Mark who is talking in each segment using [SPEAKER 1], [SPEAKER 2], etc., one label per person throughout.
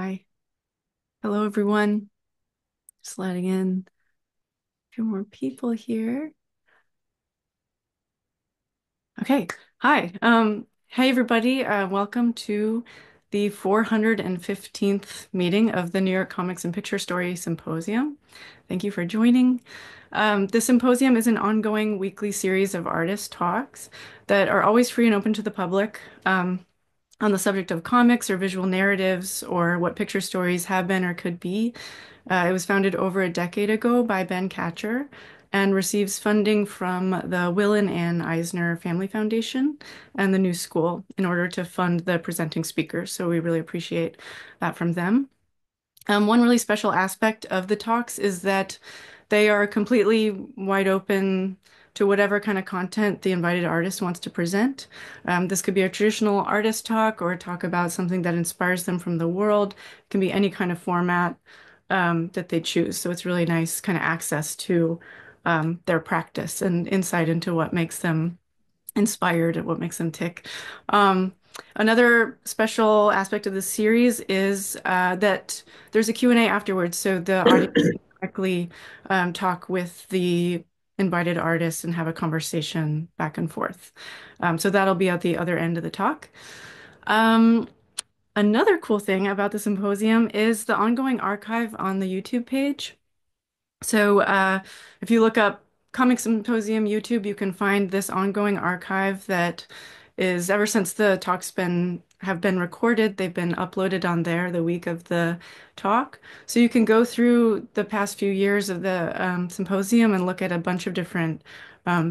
[SPEAKER 1] Hi. Hello, everyone. Just letting in a few more people here. Okay. Hi. Hey, everybody. Welcome to the 415th meeting of the New York Comics and Picture Story Symposium. Thank you for joining. The symposium is an ongoing weekly series of artist talks that are always free and open to the public. On the subject of comics or visual narratives or what picture stories have been or could be. It was founded over a decade ago by Ben Catcher and receives funding from the Will and Ann Eisner Family Foundation and the New School in order to fund the presenting speakers. So we really appreciate that from them. One really special aspect of the talks is that they are completely wide open to whatever kind of content the invited artist wants to present. This could be a traditional artist talk or a talk about something that inspires them from the world. It can be any kind of format that they choose. So it's really nice kind of access to their practice and insight into what makes them inspired and what makes them tick. Another special aspect of the series is that there's a Q&A afterwards, so the audience can directly talk with the invited artists and have a conversation back and forth. So that'll be at the other end of the talk. Um, Another cool thing about the symposium is the ongoing archive on the YouTube page. So if you look up Comic Symposium YouTube, you can find this ongoing archive that is ever since the talks have been recorded, they've been uploaded on there the week of the talk. So you can go through the past few years of the symposium and look at a bunch of different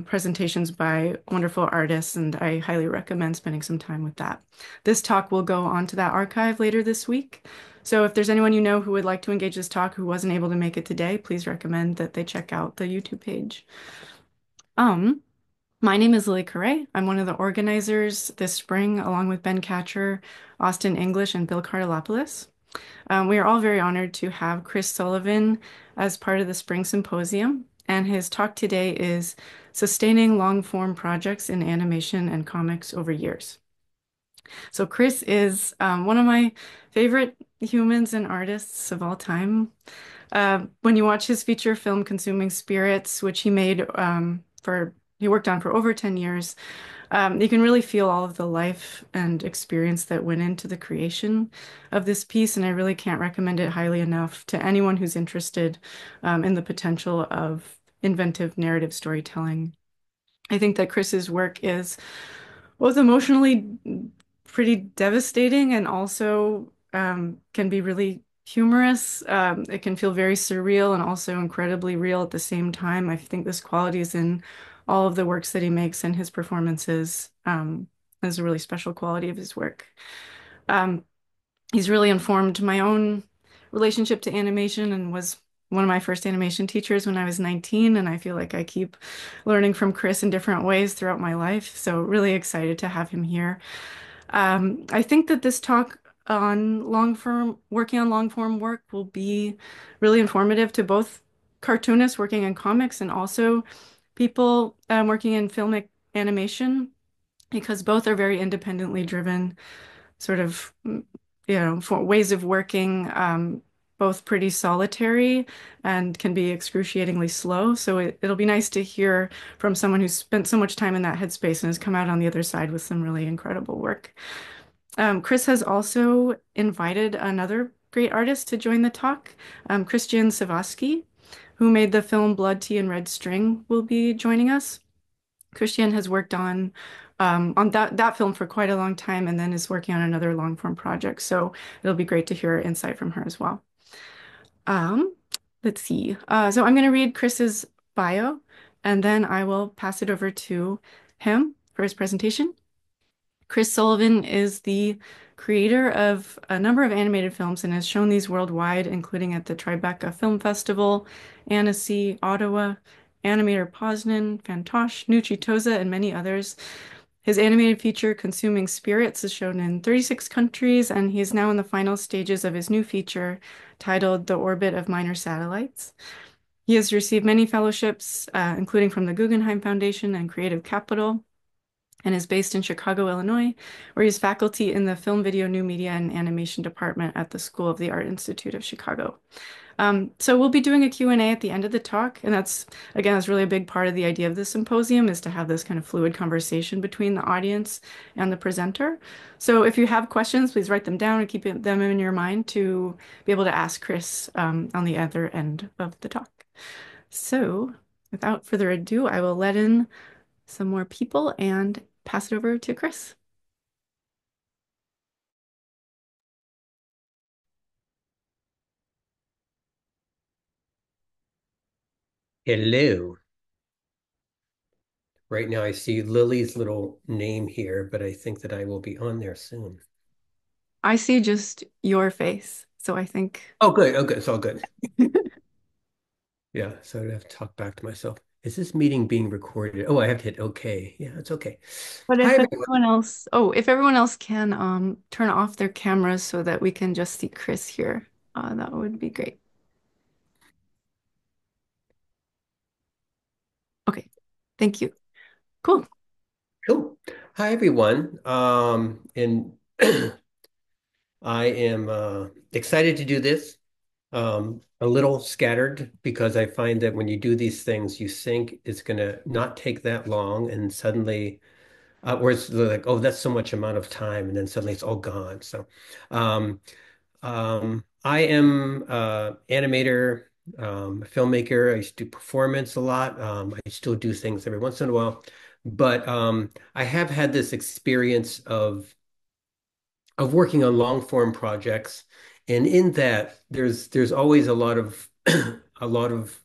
[SPEAKER 1] presentations by wonderful artists, and I highly recommend spending some time with that. This talk will go onto that archive later this week. So if there's anyone you know who would like to engage this talk who wasn't able to make it today, please recommend that they check out the YouTube page. Um, my name is Lily Correa. I'm one of the organizers this spring, along with Ben Catcher, Austin English, and Bill Cardelopoulos. We are all very honored to have Chris Sullivan as part of the Spring Symposium, and his talk today is Sustaining Long-Form Projects in Animation and Comics Over Years. So Chris is one of my favorite humans and artists of all time. When you watch his feature film Consuming Spirits, which he worked on for over 10 years, you can really feel all of the life and experience that went into the creation of this piece, and I really can't recommend it highly enough to anyone who's interested in the potential of inventive narrative storytelling. I think that Chris's work is both emotionally pretty devastating and also can be really humorous. It can feel very surreal and also incredibly real at the same time. I think this quality is in all of the works that he makes, and his performances is a really special quality of his work. Um, he's really informed my own relationship to animation and was one of my first animation teachers when I was 19, and I feel like I keep learning from Chris in different ways throughout my life. So really excited to have him here. I think that this talk on working on long form work will be really informative to both cartoonists working in comics and also people working in filmic animation, because both are very independently driven sort of, for ways of working, both pretty solitary and can be excruciatingly slow. So it'll be nice to hear from someone who's spent so much time in that headspace and has come out on the other side with some really incredible work. Chris has also invited another great artist to join the talk. Christiane Cegavske, who made the film Blood, Tea, and Red String, will be joining us. Christiane has worked on that film for quite a long time and then is working on another long form project. So it'll be great to hear insight from her as well. Um, let's see. So I'm going to read Chris's bio, and then I will pass it over to him for his presentation. Chris Sullivan is the creator of a number of animated films and has shown these worldwide, including at the Tribeca Film Festival, Annecy, Ottawa, Animator Poznan, Fantoche, Nuchitoza, and many others. His animated feature, Consuming Spirits, is shown in 36 countries, and he is now in the final stages of his new feature titled The Orbit of Minor Satellites. He has received many fellowships, including from the Guggenheim Foundation and Creative Capital. and is based in Chicago, Illinois, where he's faculty in the Film, Video, New Media, and Animation Department at the School of the Art Institute of Chicago. So we'll be doing a Q&A at the end of the talk, and that's really a big part of the idea of this symposium is to have this kind of fluid conversation between the audience and the presenter. So if you have questions, please write them down and keep them in your mind to be able to ask Chris on the other end of the talk. So without further ado, I will let in some more people and pass it over to Chris.
[SPEAKER 2] Hello. Right now I see Lily's little name here, but I think that I will be on there soon.
[SPEAKER 1] I see just your face, so I think.
[SPEAKER 2] Oh, good. Oh, good. It's all good. Yeah. So I have to talk back to myself. Is this meeting being recorded? Oh, I have to hit OK. Yeah, it's okay.
[SPEAKER 1] But
[SPEAKER 2] Hi,
[SPEAKER 1] if
[SPEAKER 2] everyone.
[SPEAKER 1] everyone else, oh, if everyone else can turn off their cameras so that we can just see Chris here, that would be great. Okay, thank you. Cool.
[SPEAKER 2] Cool. Hi, everyone. And I am excited to do this. A little scattered because I find that when you do these things, you think it's going to not take that long, and suddenly where it's like, oh, that's so much amount of time, and then suddenly it's all gone. So, um, I am animator, filmmaker. I used to do performance a lot. I still do things every once in a while, but I have had this experience of working on long form projects, and in that, there's always a lot of a lot of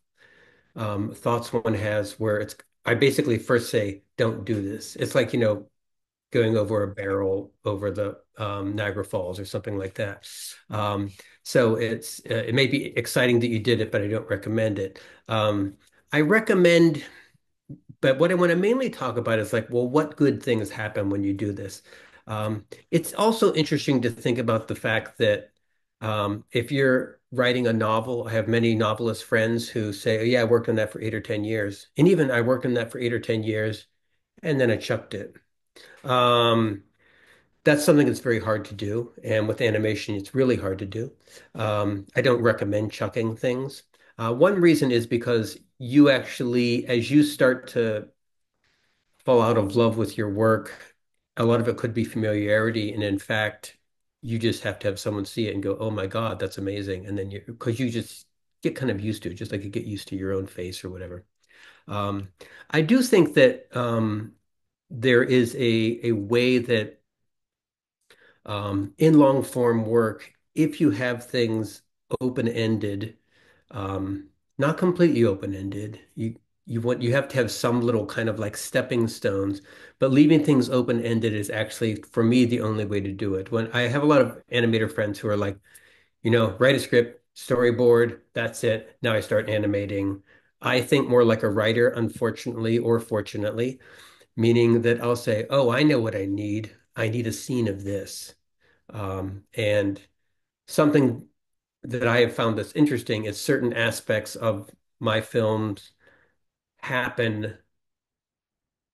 [SPEAKER 2] thoughts one has where it's. I basically first say, don't do this. It's like, going over a barrel over the Niagara Falls or something like that. Um, so it may be exciting that you did it, but I don't recommend it. I recommend, but what I want to mainly talk about is like, well, what good things happen when you do this? It's also interesting to think about the fact that if you're writing a novel, I have many novelist friends who say, oh, yeah, I worked on that for 8 or 10 years. And even I worked on that for 8 or 10 years and then I chucked it. Um, that's something that's very hard to do. And with animation, it's really hard to do. I don't recommend chucking things. One reason is because you actually, as you start to fall out of love with your work, a lot of it could be familiarity. And in fact, you just have to have someone see it and go, oh my God, that's amazing. And then because you just get kind of used to it, just like you get used to your own face or whatever. Um, I do think that there is a way that in long form work, if you have things open-ended, um, not completely open-ended, you have to have some little kind of like stepping stones, but leaving things open-ended is actually for me the only way to do it. When I have a lot of animator friends who are like, write a script, storyboard, that's it. Now I start animating. I think more like a writer, unfortunately or fortunately, meaning that I'll say, oh, I know what I need. I need a scene of this. And something that I have found that's interesting is certain aspects of my films happen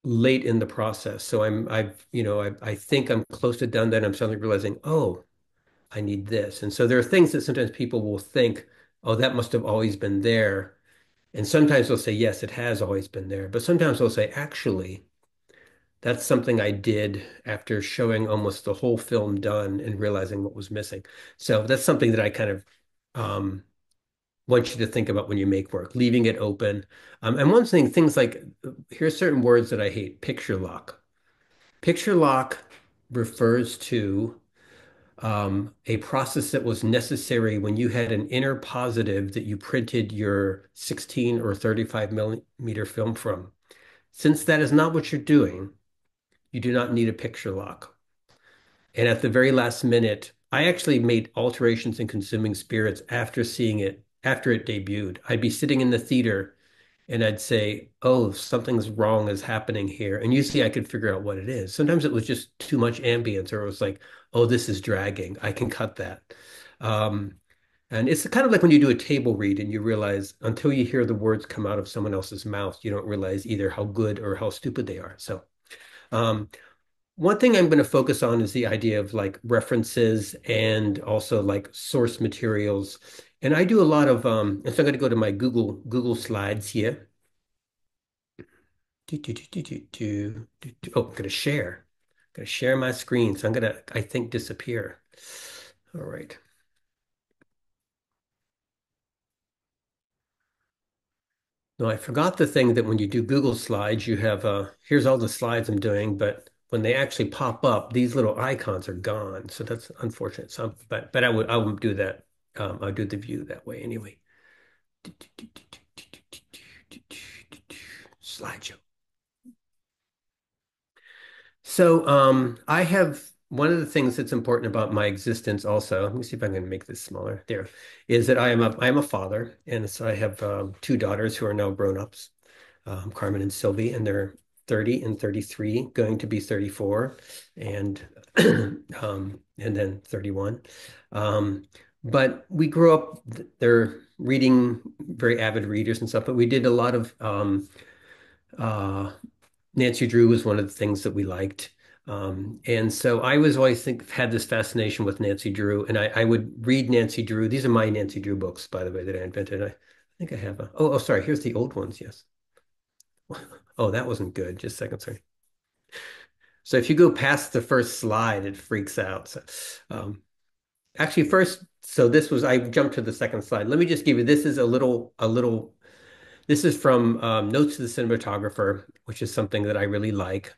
[SPEAKER 2] late in the process. So I think I'm close to done, then I'm suddenly realizing, oh, I need this. And so there are things that sometimes people will think, oh, that must have always been there. And sometimes they'll say, yes, it has always been there. But sometimes they'll say, actually, that's something I did after showing almost the whole film done and realizing what was missing. So that's something that I kind of um, want you to think about when you make work, leaving it open. And one thing, things like, here's certain words that I hate, picture lock. Picture lock refers to a process that was necessary when you had an inner positive that you printed your 16 or 35 millimeter film from. Since that is not what you're doing, you do not need a picture lock. And at the very last minute, I actually made alterations in Consuming Spirits after seeing it, after it debuted. I'd be sitting in the theater and I'd say, oh, something's wrong is happening here. And usually I could figure out what it is. Sometimes it was just too much ambience, or it was like, oh, this is dragging. I can cut that. Um, and it's kind of like when you do a table read and you realize until you hear the words come out of someone else's mouth, you don't realize either how good or how stupid they are. So Um, One thing I'm going to focus on is the idea of like references and also like source materials. And I do a lot of and so I'm going to go to my Google Slides here. Oh, I'm going to share. I'm going to share my screen. So I'm going to, I think, disappear. All right. No, I forgot the thing that when you do Google Slides, you have here's all the slides I'm doing, but when they actually pop up, these little icons are gone. So that's unfortunate. So, but I would do that. I'll do the view that way anyway. Slideshow. So I have one of the things that's important about my existence also, let me see if I can make this smaller there, is that I am a father, and so I have two daughters who are now grown-ups, Carmen and Sylvie, and they're 30 and 33, going to be 34, and and then 31. Um, but we grew up, they're reading, very avid readers and stuff, but we did a lot of uh, Nancy Drew was one of the things that we liked. And so I was always had this fascination with Nancy Drew, and I would read Nancy Drew. These are my Nancy Drew books, by the way, that I invented. I think I have sorry, here's the old ones. Yes. Oh, that wasn't good. Just a second, sorry. So if you go past the first slide, it freaks out. So, actually, first, so this was I jumped to the second slide. Let me just give you this is a little. This is from Notes to the Cinematographer, which is something that I really like.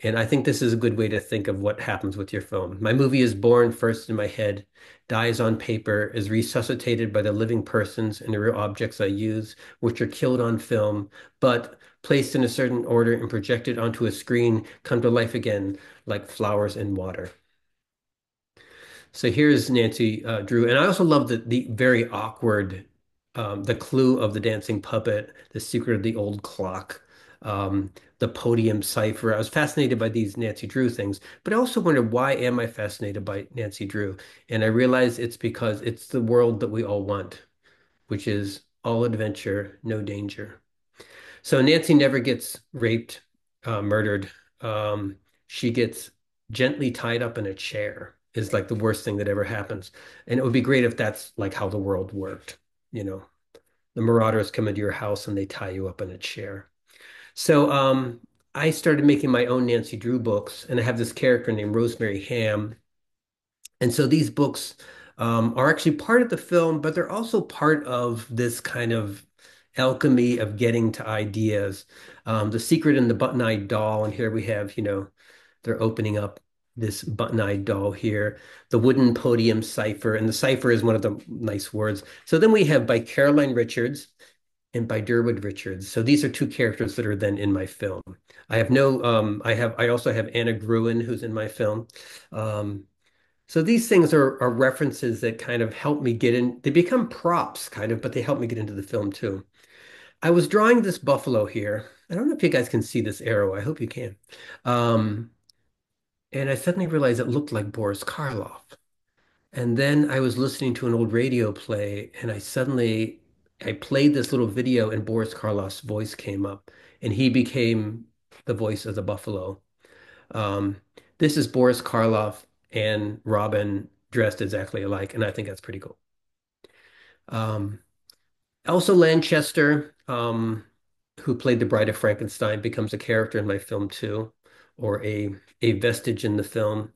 [SPEAKER 2] And I think this is a good way to think of what happens with your film. My movie is born first in my head, dies on paper, is resuscitated by the living persons and the real objects I use, which are killed on film, but placed in a certain order and projected onto a screen, come to life again, like flowers in water. So here's Nancy Drew. And I also love the very awkward, the clue of the dancing puppet, the secret of the old clock, the podium cipher. I was fascinated by these Nancy Drew things, but I also wondered, why am I fascinated by Nancy Drew? And I realized it's because it's the world that we all want, which is all adventure, no danger. So Nancy never gets raped, murdered. Um, she gets gently tied up in a chair, is like the worst thing that ever happens. And it would be great if that's like how the world worked. You know, the marauders come into your house and they tie you up in a chair. So I started making my own Nancy Drew books, and I have this character named Rosemary Ham, and so these books are actually part of the film, but they're also part of this kind of alchemy of getting to ideas. The Secret in the Button-Eyed Doll, and here we have, they're opening up this button-eyed doll here. The Wooden Podium Cipher, and the cipher is one of the nice words. So then we have by Caroline Richards and by Durwood Richards. So these are two characters that are then in my film. I also have Anna Gruen, who's in my film. Um, so these things are references that kind of help me get in. They become props, kind of, but they help me get into the film too. I was drawing this buffalo here. I don't know if you guys can see this arrow. I hope you can. Um, and I suddenly realized it looked like Boris Karloff. And then I was listening to an old radio play, and I played this little video, and Boris Karloff's voice came up, and he became the voice of the buffalo. Um, this is Boris Karloff and Robin dressed exactly alike, and I think that's pretty cool. Um, Elsa Lanchester, who played the Bride of Frankenstein, becomes a character in my film too, or a vestige in the film.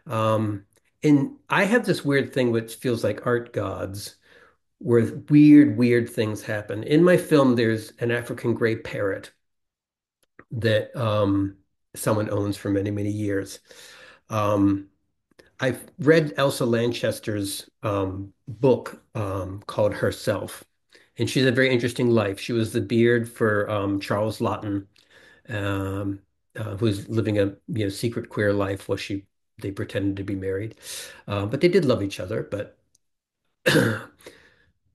[SPEAKER 2] Um, and I have this weird thing which feels like art gods, where weird things happen. In my film, there's an African gray parrot that someone owns for many years. Um, I've read Elsa Lanchester's book called Herself, and she's a very interesting life. She was the beard for Charles Laughton, um, who's living a secret queer life while they pretended to be married, but they did love each other. But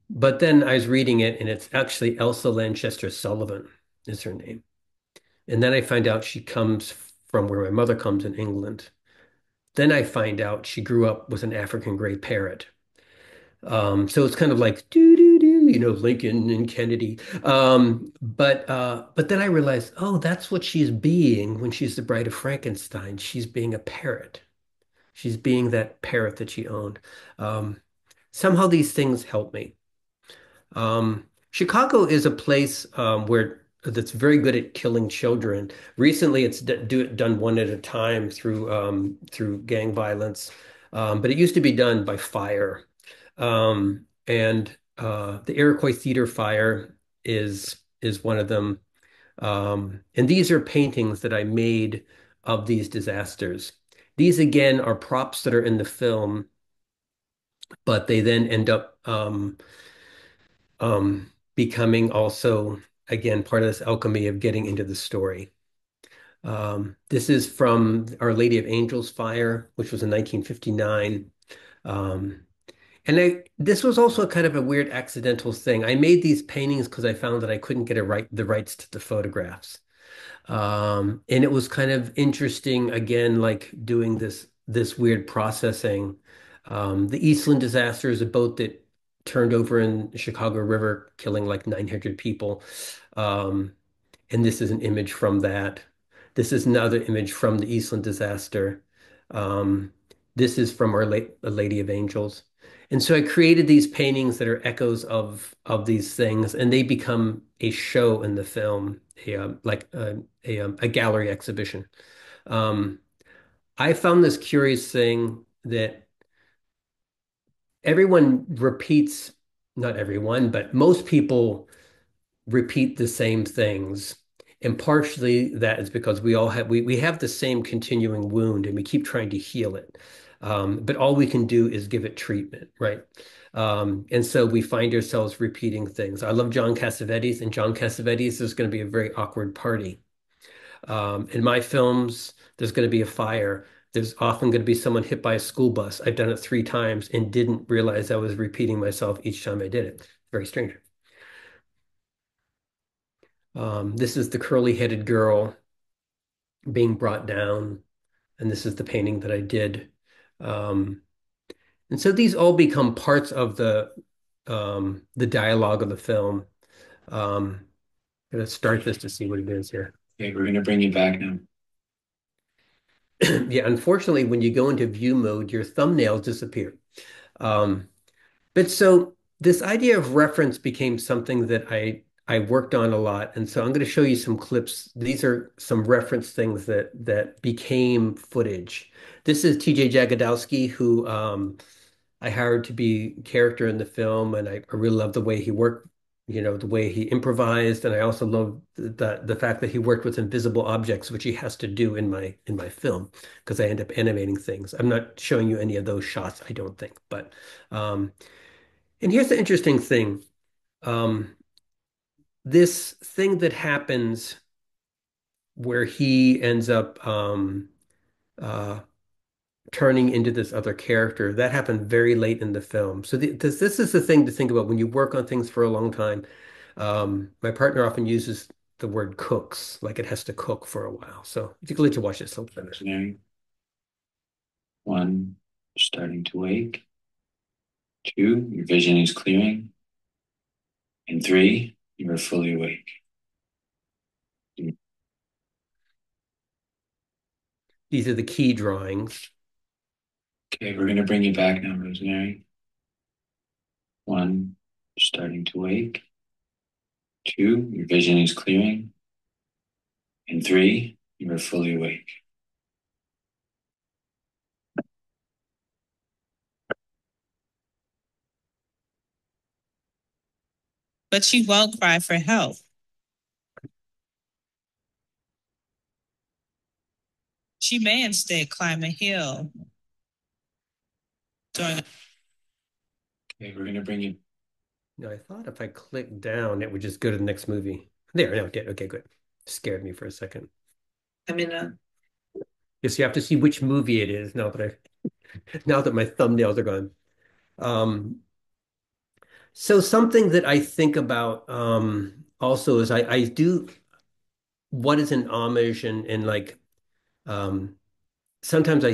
[SPEAKER 2] but then I was reading it, and it's actually Elsa Lanchester Sullivan is her name, and then I find out she comes from where my mother comes in England. Then I find out she grew up with an African gray parrot. So it's kind of like doo doo doo. Lincoln and Kennedy. But then I realized, oh, that's what she's being when she's the Bride of Frankenstein. She's being a parrot. She's being that parrot that she owned. Um, Somehow these things help me. Chicago is a place where that's very good at killing children. Recently, it's done one at a time through gang violence, but it used to be done by fire. And the Iroquois Theater fire is one of them. And these are paintings that I made of these disasters. These again are props that are in the film, but they then end up becoming also, again, part of this alchemy of getting into the story. This is from Our Lady of Angels fire, which was in 1959. Um, this was also kind of a weird accidental thing. I made these paintings because I found that I couldn't get the rights to the photographs. And it was kind of interesting, again, like doing this weird processing. The Eastland disaster is a boat that turned over in the Chicago River, killing like 900 people. Um, and this is an image from that. This is another image from the Eastland disaster. Um, this is from A Lady of Angels. And so I created these paintings that are echoes of these things, and they become a show in the film, a gallery exhibition. Um, I found this curious thing that everyone repeats, not everyone, but most people repeat the same things. And partially that is because we have the same continuing wound and we keep trying to heal it. But all we can do is give it treatment, right? And so we find ourselves repeating things. I love John Cassavetes, and John Cassavetes is going to be a very awkward party. In my films, there's going to be a fire. There's often going to be someone hit by a school bus. I've done it 3 times and didn't realize I was repeating myself each time I did it. Very strange. This is the curly-headed girl being brought down, and this is the painting that I did. Um, and so these all become parts of the dialogue of the film. I'm gonna start this to see what it is here.
[SPEAKER 3] Okay, we're gonna bring you back now.
[SPEAKER 2] Yeah, unfortunately, when you go into view mode, your thumbnails disappear. Um, But so this idea of reference became something that I worked on a lot. And so I'm going to show you some clips. These are some reference things that became footage. This is TJ Jagodowski, who I hired to be character in the film, and I really love the way he worked, the way he improvised, and I also love the fact that he worked with invisible objects, which he has to do in my film because I end up animating things. I'm not showing you any of those shots, I don't think, but and here's the interesting thing. Um, this thing that happens where he ends up uh, turning into this other character, that happened very late in the film. So this is the thing to think about when you work on things for a long time. My partner often uses the word cooks, like it has to cook for a while. So if you could let you watch this, I'll finish.
[SPEAKER 3] Visionary. 1, starting to wake. 2, your vision is clearing. And 3, you are fully awake.
[SPEAKER 2] These are the key drawings.
[SPEAKER 3] Okay, we're gonna bring you back now, Rosemary. 1, starting to wake. 2, your vision is clearing. And 3, you are fully awake.
[SPEAKER 4] But she won't cry for help. She may instead climb a hill.
[SPEAKER 3] Okay, we're gonna bring you.
[SPEAKER 2] Now, I thought if I click down, it would just go to the next movie. There, no, it did. Okay, good. Scared me for a second.
[SPEAKER 4] I'm in a
[SPEAKER 2] Yes, you have to see which movie it is now that my thumbnails are gone. Um, so something that I think about also is I do what is an homage and like um, sometimes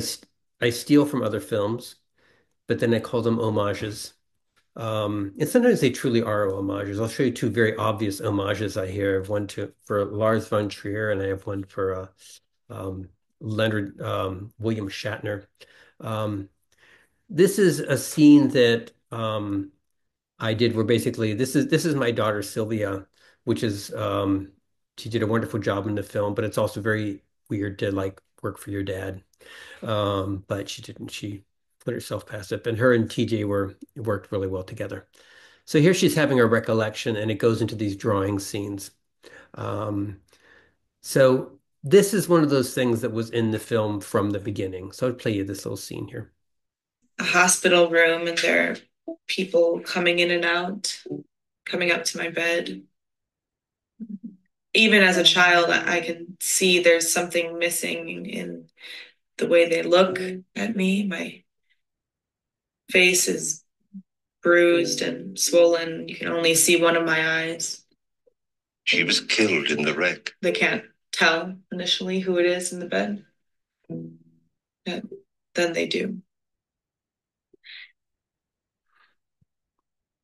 [SPEAKER 2] I steal from other films, but then I call them homages. And sometimes they truly are homages. I'll show you two very obvious homages I hear. I have one for Lars von Trier, and I have one for um, Leonard William Shatner. Um, this is a scene that I did where basically this is my daughter Sylvia, which is she did a wonderful job in the film, but it's also very weird to like work for your dad. But she didn't. She put herself past it, and her and TJ worked really well together. So here she's having a recollection, and it goes into these drawing scenes. Um, so this is one of those things that was in the film from the beginning. So I'll play you this little scene here.
[SPEAKER 5] A hospital room, and there are people coming in and out, coming up to my bed. Even as a child, I can see there's something missing in the way they look at me. My face is bruised and swollen. You can only see one of my eyes.
[SPEAKER 6] She was killed in the wreck.
[SPEAKER 5] They can't tell initially who it is in the bed. But then they do.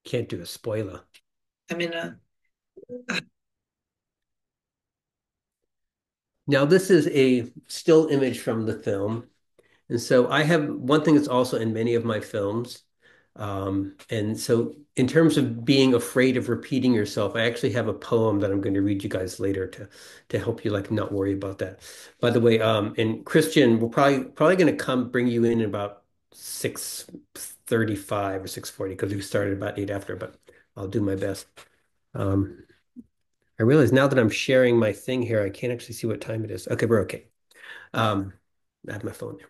[SPEAKER 2] Can't do a spoiler.
[SPEAKER 5] I'm in a
[SPEAKER 2] Now this is a still image from the film. And so I have one thing that's also in many of my films. And so in terms of being afraid of repeating yourself, I actually have a poem that I'm going to read you guys later to help you like not worry about that. By the way, and Christian, we're probably going to come bring you in about 6:35 or 6:40 because we started about 8 after, but I'll do my best. Um, I realize now that I'm sharing my thing here, I can't actually see what time it is. Okay, we're okay. Um, I have my phone there.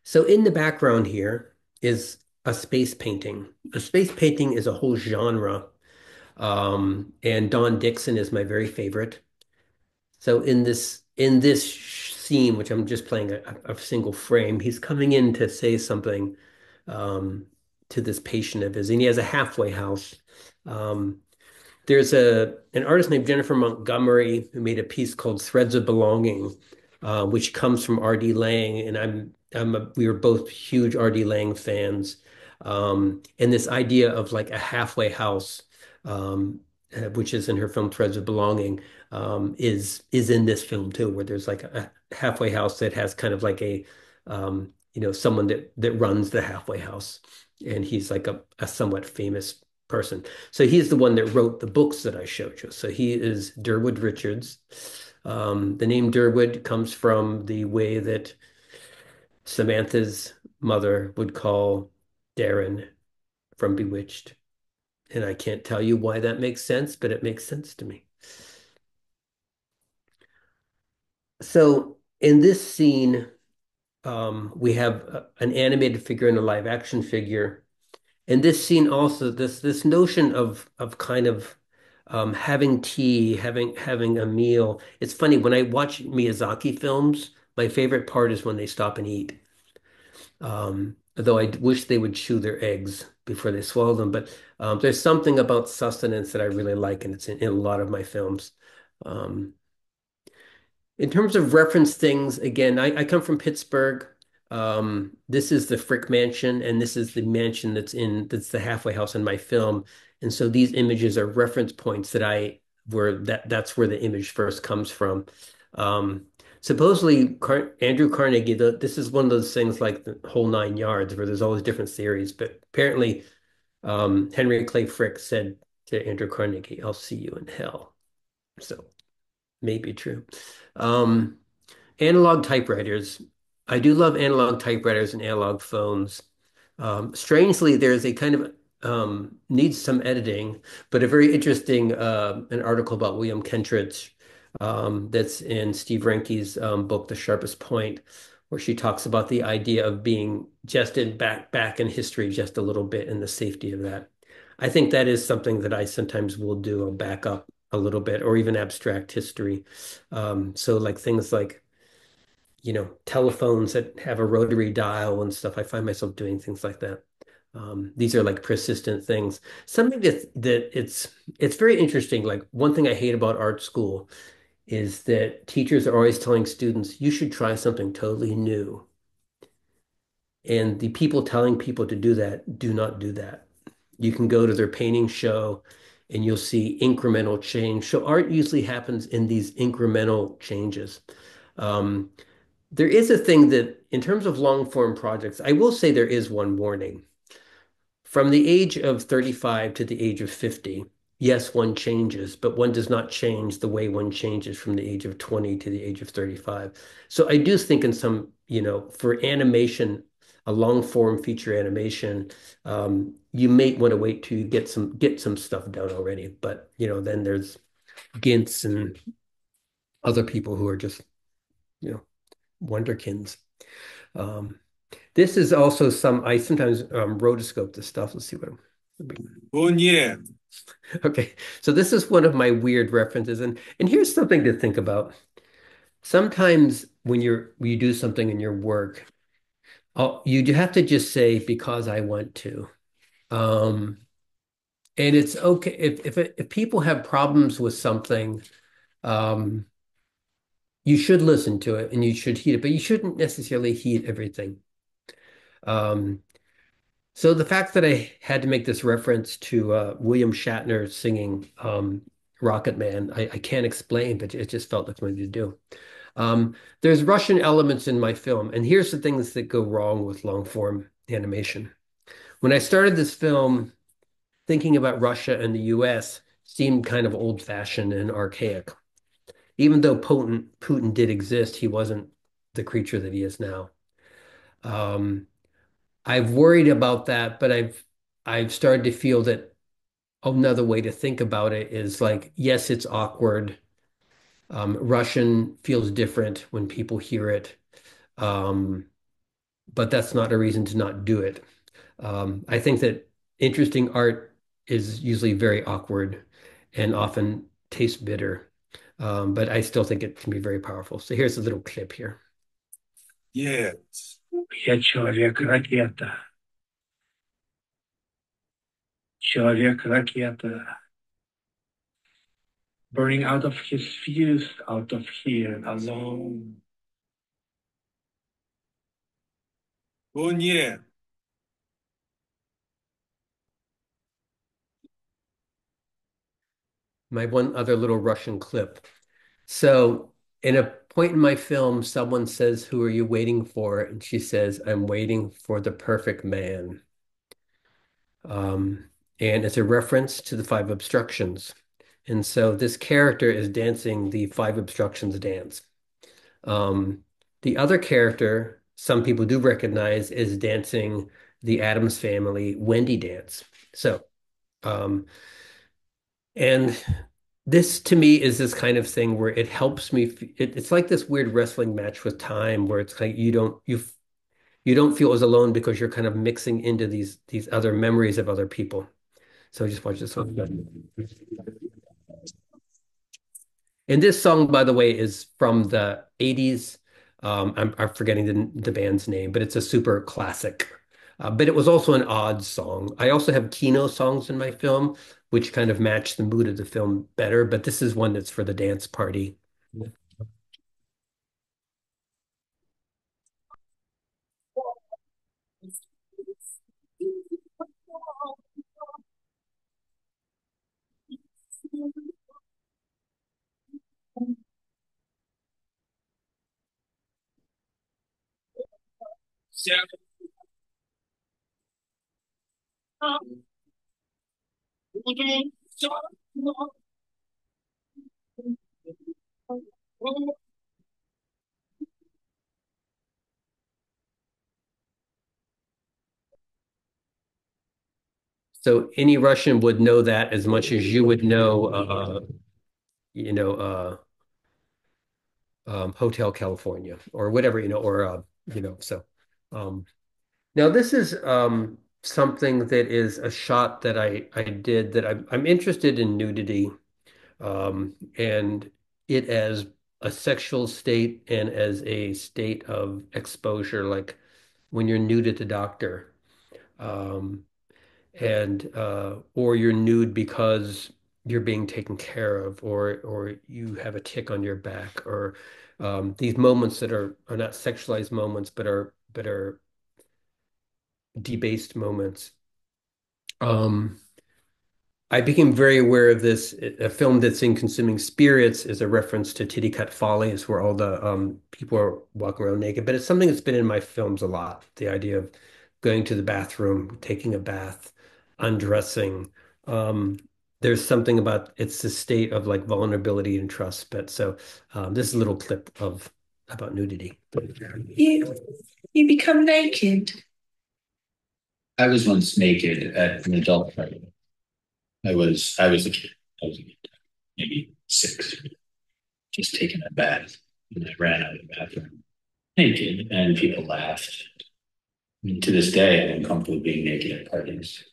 [SPEAKER 2] So in the background here is a space painting. A space painting is a whole genre. And Don Dixon is my very favorite. So in this scene, which I'm just playing a single frame, he's coming in to say something um, to this patient of his, and he has a halfway house. Um, there's an artist named Jennifer Montgomery who made a piece called Threads of Belonging, which comes from R.D. Laing, and we were both huge R.D. Laing fans. And this idea of like a halfway house, which is in her film Threads of Belonging, is in this film too, where there's like a halfway house that has kind of like someone that runs the halfway house, and he's like a somewhat famous person. So he's the one that wrote the books that I showed you. So he is Durwood Richards. The name Durwood comes from the way that Samantha's mother would call Darren from Bewitched. And I can't tell you why that makes sense, but it makes sense to me. So in this scene, we have an animated figure and a live action figure. And this scene also, this notion of kind of having tea, having a meal. It's funny when I watch Miyazaki films, my favorite part is when they stop and eat. Though I wish they would chew their eggs before they swallow them. But there's something about sustenance that I really like, and it's in a lot of my films. Um, in terms of reference things, again, I come from Pittsburgh. This is the Frick Mansion, and this is the mansion that's the halfway house in my film. And so these images are reference points that's where the image first comes from. Um, supposedly Andrew Carnegie, this is one of those things like the whole 9 yards where there's all these different theories, but apparently Henry Clay Frick said to Andrew Carnegie, "I'll see you in hell." So maybe true. Um, Analog typewriters. I do love analog typewriters and analog phones. Strangely, there's a kind of needs some editing, but a very interesting an article about William Kentridge that's in Steve Renke's book, The Sharpest Point, where she talks about the idea of being just back in history just a little bit and the safety of that. I think that is something that I sometimes will do. I'll back up a little bit, or even abstract history. So like things like telephones that have a rotary dial and stuff. I find myself doing things like that. These are like persistent things. Something that it's very interesting. Like one thing I hate about art school is that teachers are always telling students, you should try something totally new. And the people telling people to do that do not do that. You can go to their painting show and you'll see incremental change. So art usually happens in these incremental changes. Um, there is a thing that, in terms of long form projects, I will say there is one warning. From the age of 35 to the age of 50, yes, one changes, but one does not change the way one changes from the age of 20 to the age of 35. So I do think in some, for animation, a long form feature animation, you may want to wait to get some stuff done already. But then there's Gintz and other people who are just, you know, wonderkins. Um, this is also I sometimes rotoscope this stuff. Let's see what. Oh yeah. Okay, so this is one of my weird references, and here's something to think about. Sometimes when you do something in your work, you have to just say because I want to. Um, and it's okay if people have problems with something, um, you should listen to it and you should heed it, but you shouldn't necessarily heed everything. Um, So the fact that I had to make this reference to William Shatner singing Rocket Man, I can't explain, but it just felt like something to do. There's Russian elements in my film, and here's the things that go wrong with long form animation. When I started this film, thinking about Russia and the US seemed kind of old-fashioned and archaic. Even though Putin did exist, he wasn't the creature that he is now. Um, I've worried about that, but I've started to feel that another way to think about it is like, yes, it's awkward. Russian feels different when people hear it, um, but that's not a reason to not do it. I think that interesting art is usually very awkward and often tastes bitter, but I still think it can be very powerful. So here's a little clip here. Yes. Я человек-ракета. Человек-ракета. Burning out of his fuse, out of here, alone. Oh, yeah. My one other little Russian clip. So, in a point in my film, someone says, "Who are you waiting for?" And she says, "I'm waiting for the perfect man." Um, and it's a reference to the five obstructions. And so this character is dancing the five obstructions dance. Um, the other character, some people do recognize, is dancing the Addams Family Wendy dance. So, um, and this to me is this kind of thing where it helps me. It's like this weird wrestling match with time, where it's like you don't feel as alone because you're kind of mixing into these other memories of other people. So just watch this one. And this song, by the way, is from the 80s. I'm forgetting the band's name, but it's a super classic. But it was also an odd song. I also have Kino songs in my film, which kind of match the mood of the film better. But this is one that's for the dance party. So any Russian would know that as much as you would know, you know, Hotel California or whatever, or so. Um, Now this is something that is a shot that I did that I'm interested in nudity, and it as a sexual state and as a state of exposure, like when you're nude at the doctor. Um, and or you're nude because you're being taken care of, or you have a tick on your back, or these moments that are not sexualized moments, but are debased moments. Um, I became very aware of this. A film that's in Consuming Spirits is a reference to Titicut Follies, where all the people are walking around naked. But it's something that's been in my films a lot. The idea of going to the bathroom, taking a bath, undressing. Um, there's something about it's the state of like vulnerability and trust. But so this is a little clip of about nudity.
[SPEAKER 5] You you become naked.
[SPEAKER 3] I was once naked at an adult party. I was a kid. I was a kid, maybe 6, just taking a bath. And I ran out of the bathroom naked, and people laughed. And to this day, I'm comfortable being naked at parties.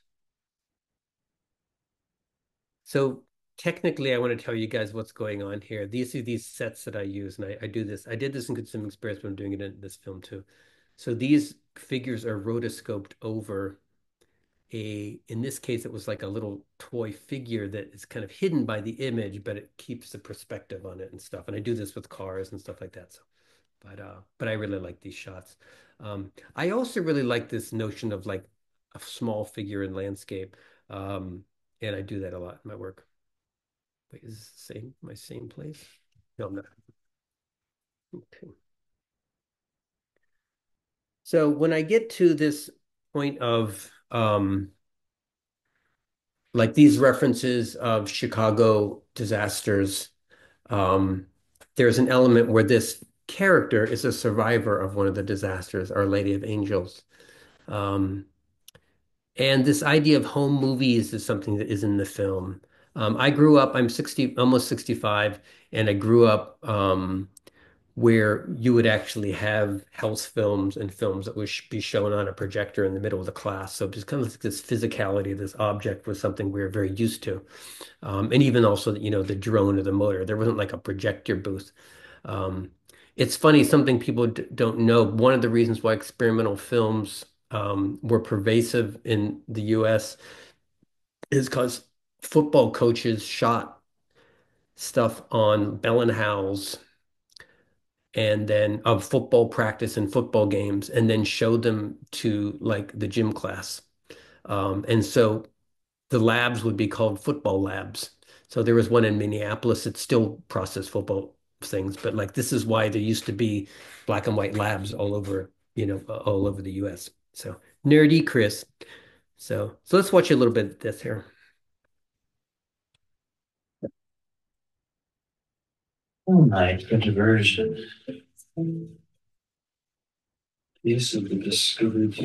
[SPEAKER 2] So technically, I want to tell you guys what's going on here. These are these sets that I use, and I do this. I did this in Consuming Spirits, but I'm doing it in this film too. So these figures are rotoscoped over in this case, it was like a little toy figure that is kind of hidden by the image, but it keeps the perspective on it and stuff. And I do this with cars and stuff like that. So, but I really like these shots. I also really like this notion of like a small figure in landscape. And I do that a lot in my work. Wait, is this the same, my same place? No, I'm not. Okay. So when I get to this point of like these references of Chicago disasters, um, there's an element where this character is a survivor of one of the disasters, Our Lady of Angels. Um, and this idea of home movies is something that is in the film. I grew up, I'm 60, almost 65, and I grew up where you would actually have house films and films that would be shown on a projector in the middle of the class. So just kind of like this physicality, this object was something we were very used to. And even also, the drone or the motor, there wasn't like a projector booth. Um, it's funny, something people don't know. One of the reasons why experimental films were pervasive in the US is because football coaches shot stuff on Bell and Howells and then of football practice and football games, and then showed them to like the gym class. And so the labs would be called football labs. So there was one in Minneapolis that still processed football things, but like this is why there used to be black and white labs all over, all over the US. So nerdy Chris. So let's watch a little bit of this here.
[SPEAKER 3] Oh my, a diversion. Use of the discovered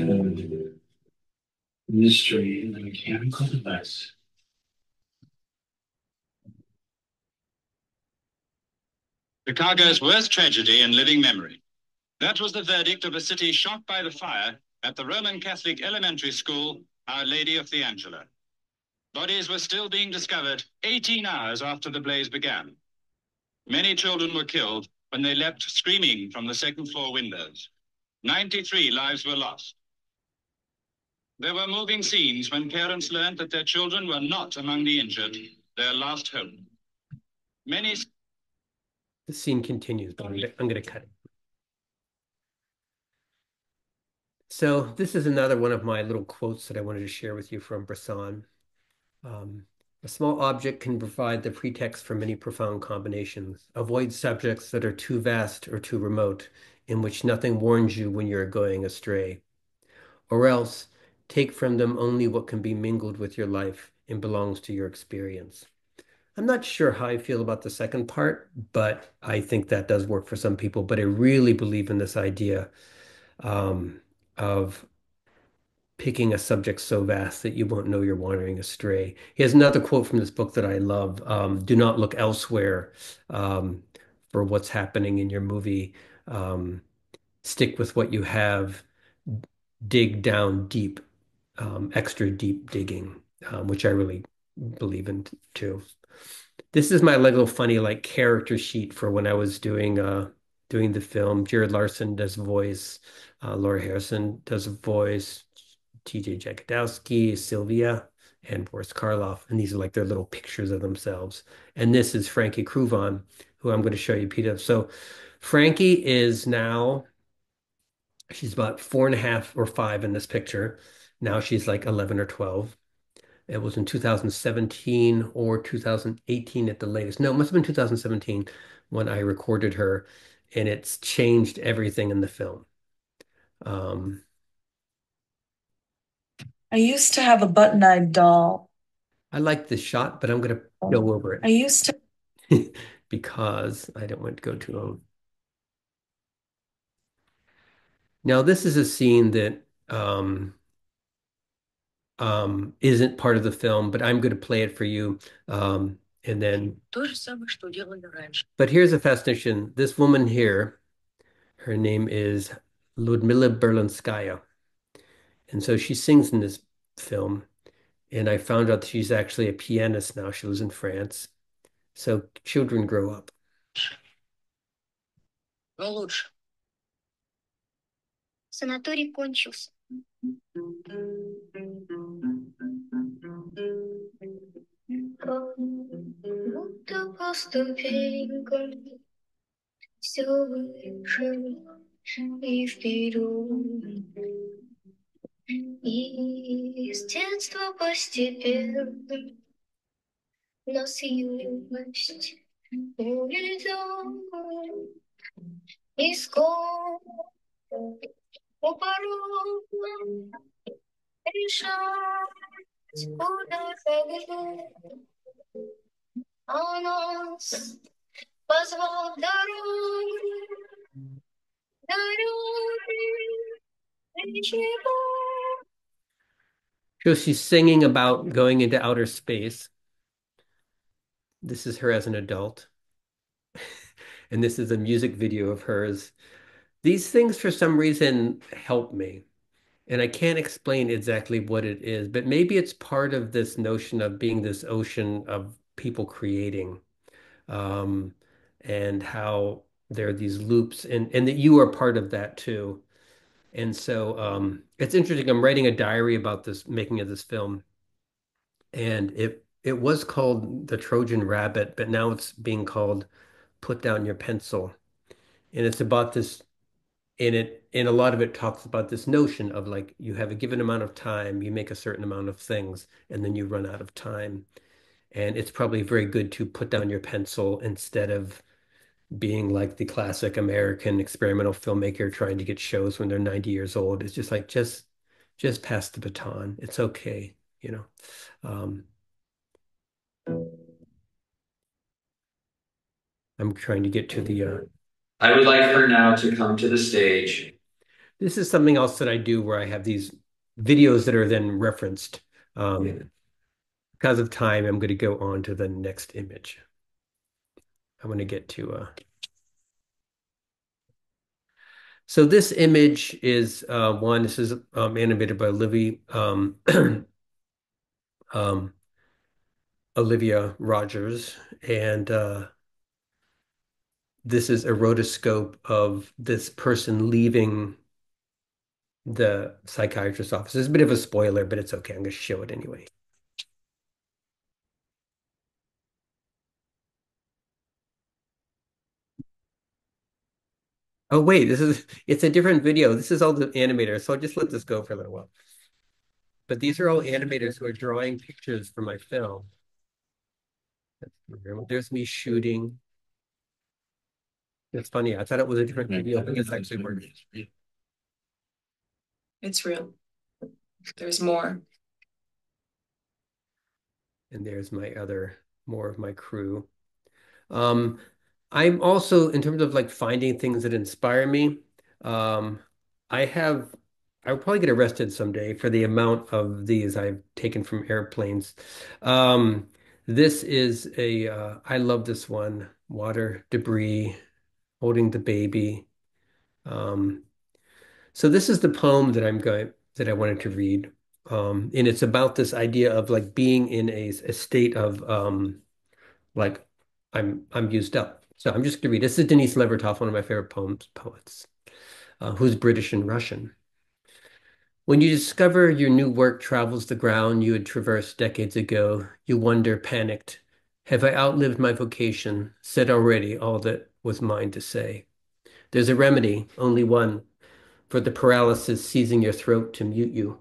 [SPEAKER 3] mystery in the mechanical device.
[SPEAKER 7] Chicago's worst tragedy in living memory. That was the verdict of a city shocked by the fire at the Roman Catholic elementary school, Our Lady of the Angela. Bodies were still being discovered 18 hours after the blaze began. Many children were killed when they leapt screaming from the second floor windows. 93 lives were lost. There were moving scenes when parents learned that their children were not among the injured, their last hope. Many
[SPEAKER 2] The scene continues, but I'm going to cut it. So this is another one of my little quotes that I wanted to share with you from Bresson. A small object can provide the pretext for many profound combinations. Avoid subjects that are too vast or too remote, in which nothing warns you when you are going astray. Or else, take from them only what can be mingled with your life and belongs to your experience. I'm not sure how I feel about the second part, but I think that does work for some people. But I really believe in this idea of picking a subject so vast that you won't know you're wandering astray. He has another quote from this book that I love. Do not look elsewhere um, for what's happening in your movie. Um, Stick with what you have. Dig down deep, extra deep digging, which I really believe in too. This is my little funny like character sheet for when I was doing the film. Jared Larson does voice, Laura Harrison does a voice, TJ Jagodowski, Sylvia, and Boris Karloff. And these are like their little pictures of themselves. And this is Frankie Crouvan, who I'm going to show you, Peter. So Frankie is now, she's about 4.5 or 5 in this picture. Now she's like 11 or 12. It was in 2017 or 2018 at the latest. No, it must have been 2017 when I recorded her, and it's changed everything in the film. Um,
[SPEAKER 8] I used to have a button-eyed doll.
[SPEAKER 2] I like the shot, but I'm going to go over
[SPEAKER 8] I
[SPEAKER 2] it
[SPEAKER 8] used to.
[SPEAKER 2] because I don't want to go too long. Now, this is a scene that isn't part of the film, but I'm going to play it for you. And then, but here's a fascination. This woman here, her name is Ludmila Berlinskaya. And so she sings in this film. And I found out that she's actually a pianist now. She lives in France. So children grow up.
[SPEAKER 9] Санаторий кончился. Как будто по ступенькам все выше и вперед. И с детства постепенно нас юность уведет. И скоро у порога решать, куда заглянуть. А нас позвал дороги, дороги, ничего.
[SPEAKER 2] So she's singing about going into outer space. This is her as an adult. And this is a music video of hers. These things, for some reason, help me. And I can't explain exactly what it is, but maybe it's part of this notion of being this ocean of people creating, um, and how there are these loops, and that you are part of that too. And so it's interesting. I'm writing a diary about this making of this film, and it was called The Trojan Rabbit, but now it's being called Put Down Your Pencil. And it's about this and a lot of it talks about this notion of like you have a given amount of time, you make a certain amount of things, and then you run out of time. And it's probably very good to put down your pencil instead of being like the classic American experimental filmmaker trying to get shows when they're 90 years old. It's just like just pass the baton. It's okay, you know. Um, I'm trying to get to the
[SPEAKER 10] I would like her now to come to the stage.
[SPEAKER 2] This is something else that I do where I have these videos that are then referenced. Because of time, I'm going to go on to the next image. I want to get to so this image is one. This is animated by um, Olivia Rogers, and this is a rotoscope of this person leaving the psychiatrist's office. It's a bit of a spoiler, but it's okay. I'm going to show it anyway. Oh, wait, it's a different video. This is all the animators, so I'll just let this go for a little while. But these are all animators who are drawing pictures for my film. There's me shooting. It's funny. I thought it was a different video, but it's actually working.
[SPEAKER 5] It's real. There's more.
[SPEAKER 2] And there's more of my crew. I'm also, in terms of like finding things that inspire me, um, I'll probably get arrested someday for the amount of these I've taken from airplanes. Um, this is I love this one, water, debris, holding the baby. Um, so this is the poem that I wanted to read. And it's about this idea of like being in a state of like I'm used up. So I'm just gonna read. This is Denise Levertov, one of my favorite poets, who's British and Russian. When you discover your new work travels the ground you had traversed decades ago, you wonder, panicked, have I outlived my vocation, said already all that was mine to say? There's a remedy, only one, for the paralysis seizing your throat to mute you.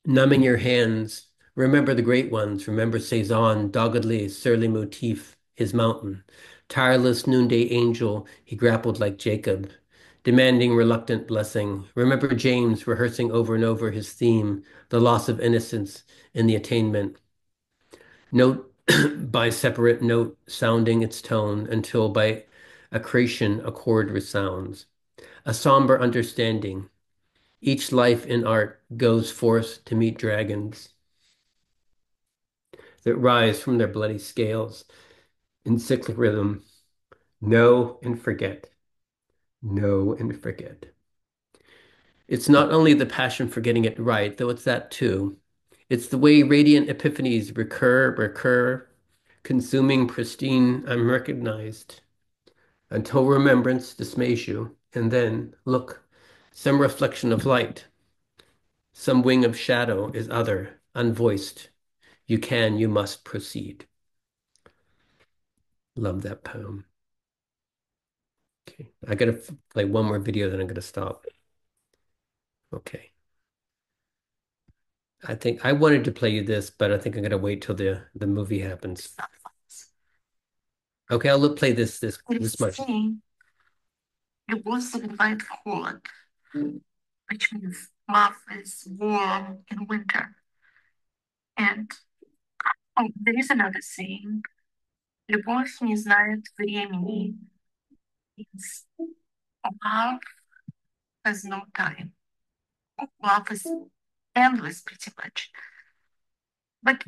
[SPEAKER 2] numbing your hands. Remember the great ones. Remember Cezanne, doggedly, surly motif, his mountain. Tireless noonday angel, he grappled like Jacob, demanding reluctant blessing. Remember James rehearsing over and over his theme, the loss of innocence in the attainment. Note by separate note, sounding its tone until by accretion a chord resounds. A somber understanding. Each life in art goes forth to meet dragons that rise from their bloody scales in cyclic rhythm. Know and forget. Know and forget. It's not only the passion for getting it right, though it's that too. It's the way radiant epiphanies recur, consuming pristine, unrecognized, until remembrance dismays you. And then, look, some reflection of light, some wing of shadow is other, unvoiced. You must proceed. Love that poem. Okay, I gotta play one more video, then I'm gonna stop. Okay. I think I wanted to play you this, but I think I'm gonna wait till the movie happens. Okay, I'll play this much.
[SPEAKER 9] It was a white hot, which means love is warm in winter. And there is another saying. Любовь не знает времени. Means love has no time. Love is endless, pretty much. But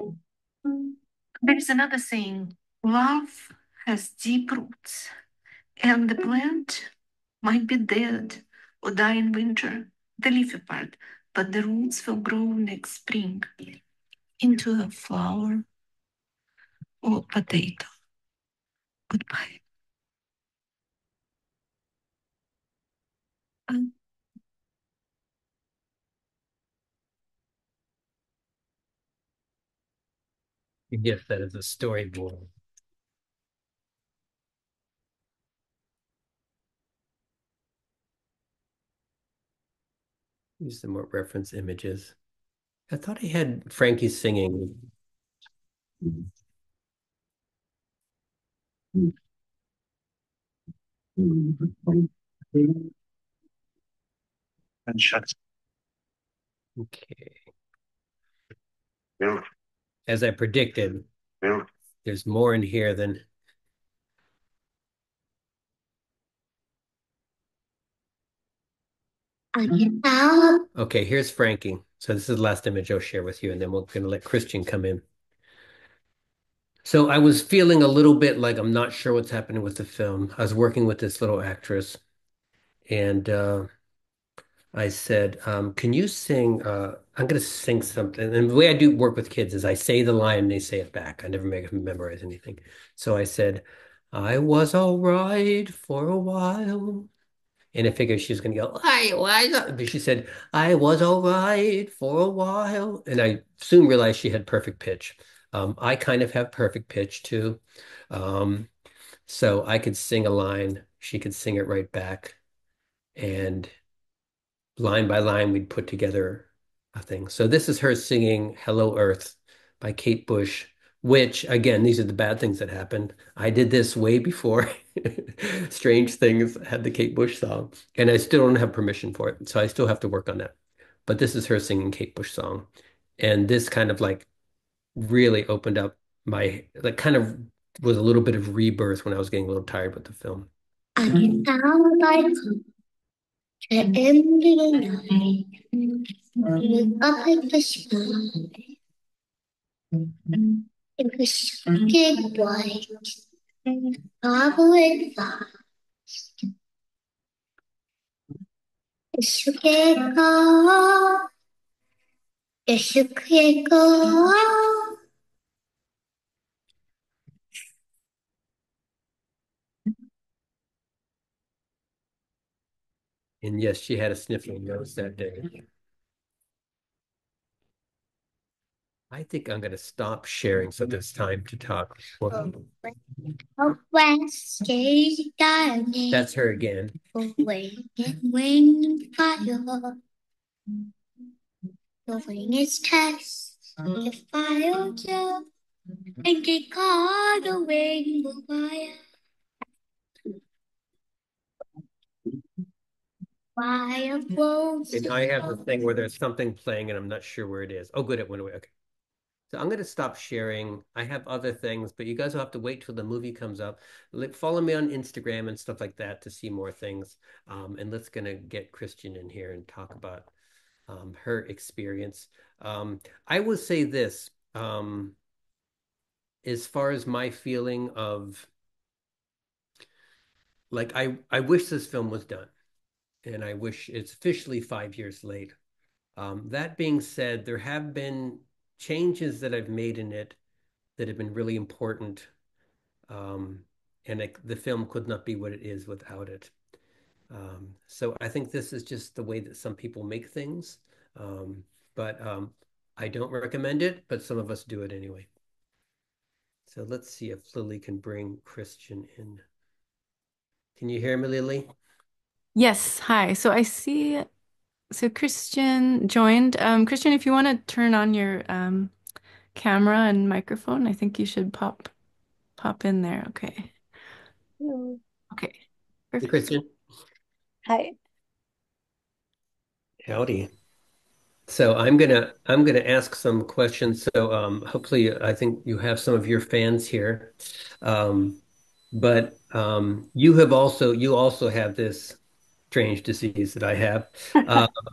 [SPEAKER 9] there is another saying. Love has deep roots, and the plant might be dead or die in winter, the leafy part, but the roots will grow next spring into a flower or potato. Goodbye.
[SPEAKER 2] You get that as a storyboard. Use some more reference images. I thought I had Frankie singing.
[SPEAKER 6] And shut.
[SPEAKER 2] Okay.
[SPEAKER 6] Milk.
[SPEAKER 2] As I predicted,
[SPEAKER 6] Milk.
[SPEAKER 2] there's more in here than okay, here's Frankie. So this is the last image I'll share with you, and then we're gonna let Christian come in. So I was feeling a little bit like I'm not sure what's happening with the film. I was working with this little actress, and I said, can you sing? I'm going to sing something. And the way I do work with kids is I say the line and they say it back. I never make them memorize anything. So I said, I was all right for a while. And I figured she was going to go, I was. But she said, I was all right for a while. And I soon realized she had perfect pitch. I kind of have perfect pitch too. Um, so I could sing a line. She could sing it right back. And line by line, we'd put together a thing. So this is her singing Hello Earth by Kate Bush, which, again, these are the bad things that happened. I did this way before Strange Things had the Kate Bush song, and I still don't have permission for it. So I still have to work on that. But this is her singing Kate Bush song. And this kind of like really opened up my, like, kind of was a little bit of rebirth when I was getting a little tired with the film.
[SPEAKER 9] Every night, up at the sky, it was big white, traveling fast. Yes, you can go, yes, you can go.
[SPEAKER 2] And yes, she had a sniffling nose that day. I think I'm going to stop sharing so there's time to talk. That's her again.
[SPEAKER 9] Wing and fire. Knowing its test, if I jump and get caught away in the wire.
[SPEAKER 2] And I have the thing where there's something playing and I'm not sure where it is. Oh, good, it went away. Okay. So I'm going to stop sharing. I have other things, but you guys will have to wait till the movie comes up. Follow me on Instagram and stuff like that to see more things. And let's gonna get Christian in here and talk about her experience. I will say this, as far as my feeling of like I wish this film was done, and I wish it's officially 5 years late. That being said, there have been changes that I've made in it that have been really important. Um, and the film could not be what it is without it. So I think this is just the way that some people make things. But I don't recommend it, but some of us do it anyway. So let's see if Lily can bring Christian in. Can you hear me, Lily?
[SPEAKER 1] Yes, hi. So I see, so Christian joined. Christian, if you want to turn on your camera and microphone, I think you should pop in there. Okay.
[SPEAKER 9] Hello.
[SPEAKER 1] Okay.
[SPEAKER 2] Hey,
[SPEAKER 1] Perfect.
[SPEAKER 2] Christian.
[SPEAKER 9] Hi.
[SPEAKER 2] Howdy. So I'm gonna ask some questions. So hopefully I think you have some of your fans here. But you also have this strange disease that I have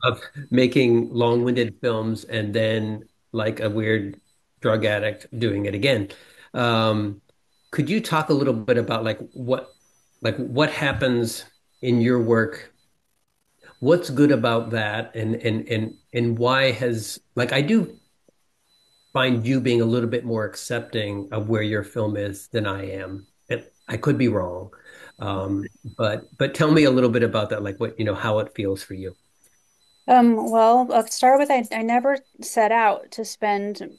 [SPEAKER 2] of making long-winded films and then like a weird drug addict doing it again. Um, could you talk a little bit about like what happens in your work? What's good about that and why has like I do find you being a little bit more accepting of where your film is than I am. And I could be wrong. But tell me a little bit about that, like what, how it feels for you.
[SPEAKER 11] Well, I'll start with I never set out to spend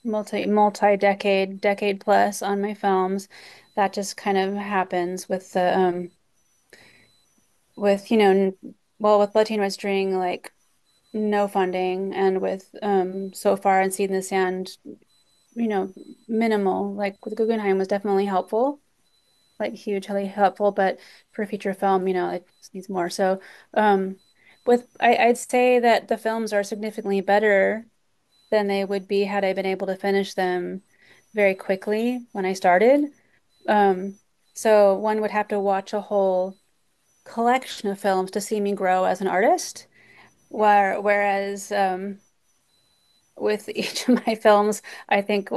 [SPEAKER 11] decade plus on my films. That just kind of happens with the with well with Blood Teen String, like no funding, and with So Far and Seed in the Sand, you know, minimal. Like with Guggenheim was definitely helpful, like hugely helpful, but for a feature film, it just needs more. So I'd say that the films are significantly better than they would be had I been able to finish them very quickly when I started. Um, so one would have to watch a whole collection of films to see me grow as an artist. Whereas with each of my films, I think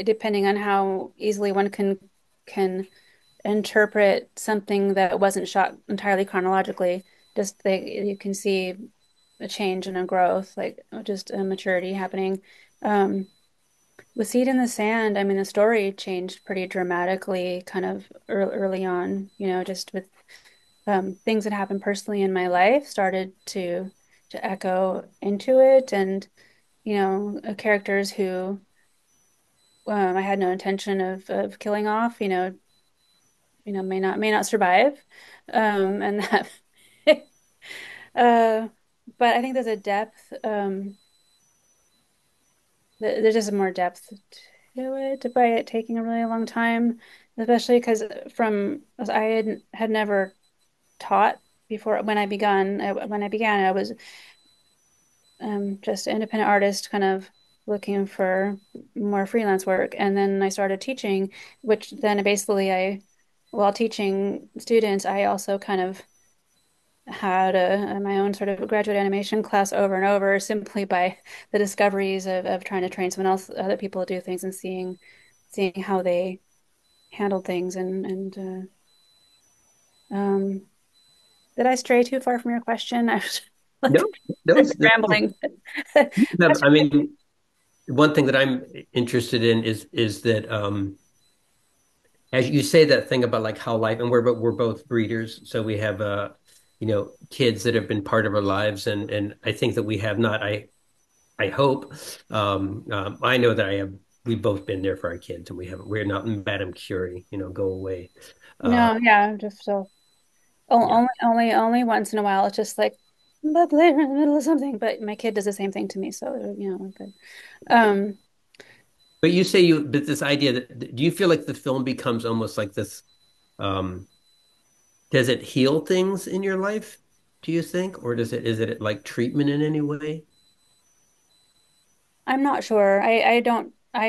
[SPEAKER 11] depending on how easily one can interpret something that wasn't shot entirely chronologically, you can see a change and a growth, like just a maturity happening. Um, with Seed in the Sand, I mean, the story changed pretty dramatically kind of early on, just with things that happened personally in my life started to echo into it. And, characters who I had no intention of killing off, may not survive. And that, uh, but I think there's a depth, there's just more depth to it by it taking a really long time, especially because I had never taught before when I began, I was just an independent artist, kind of looking for more freelance work, and then I started teaching, which then basically while teaching students, I also kind of had my own sort of graduate animation class over and over simply by the discoveries of trying to train someone else, other people to do things and seeing how they handled things and did I stray too far from your question? I was like
[SPEAKER 2] No, no, no.
[SPEAKER 11] rambling.
[SPEAKER 2] I mean, one thing that I'm interested in is that as you say that thing about like how life and we're both breeders, so we have kids that have been part of our lives and I think that we have not I hope I know that we've both been there for our kids and we're not Madame Curie, go away. Uh
[SPEAKER 11] No, yeah, just so
[SPEAKER 2] yeah.
[SPEAKER 11] only once in a while. It's just like but later in the middle of something. But my kid does the same thing to me, so we're good. Um,
[SPEAKER 2] But but this idea that, do you feel like the film becomes almost like this, um, does it heal things in your life, do you think? Or is it like treatment in any way?
[SPEAKER 11] I'm not sure. I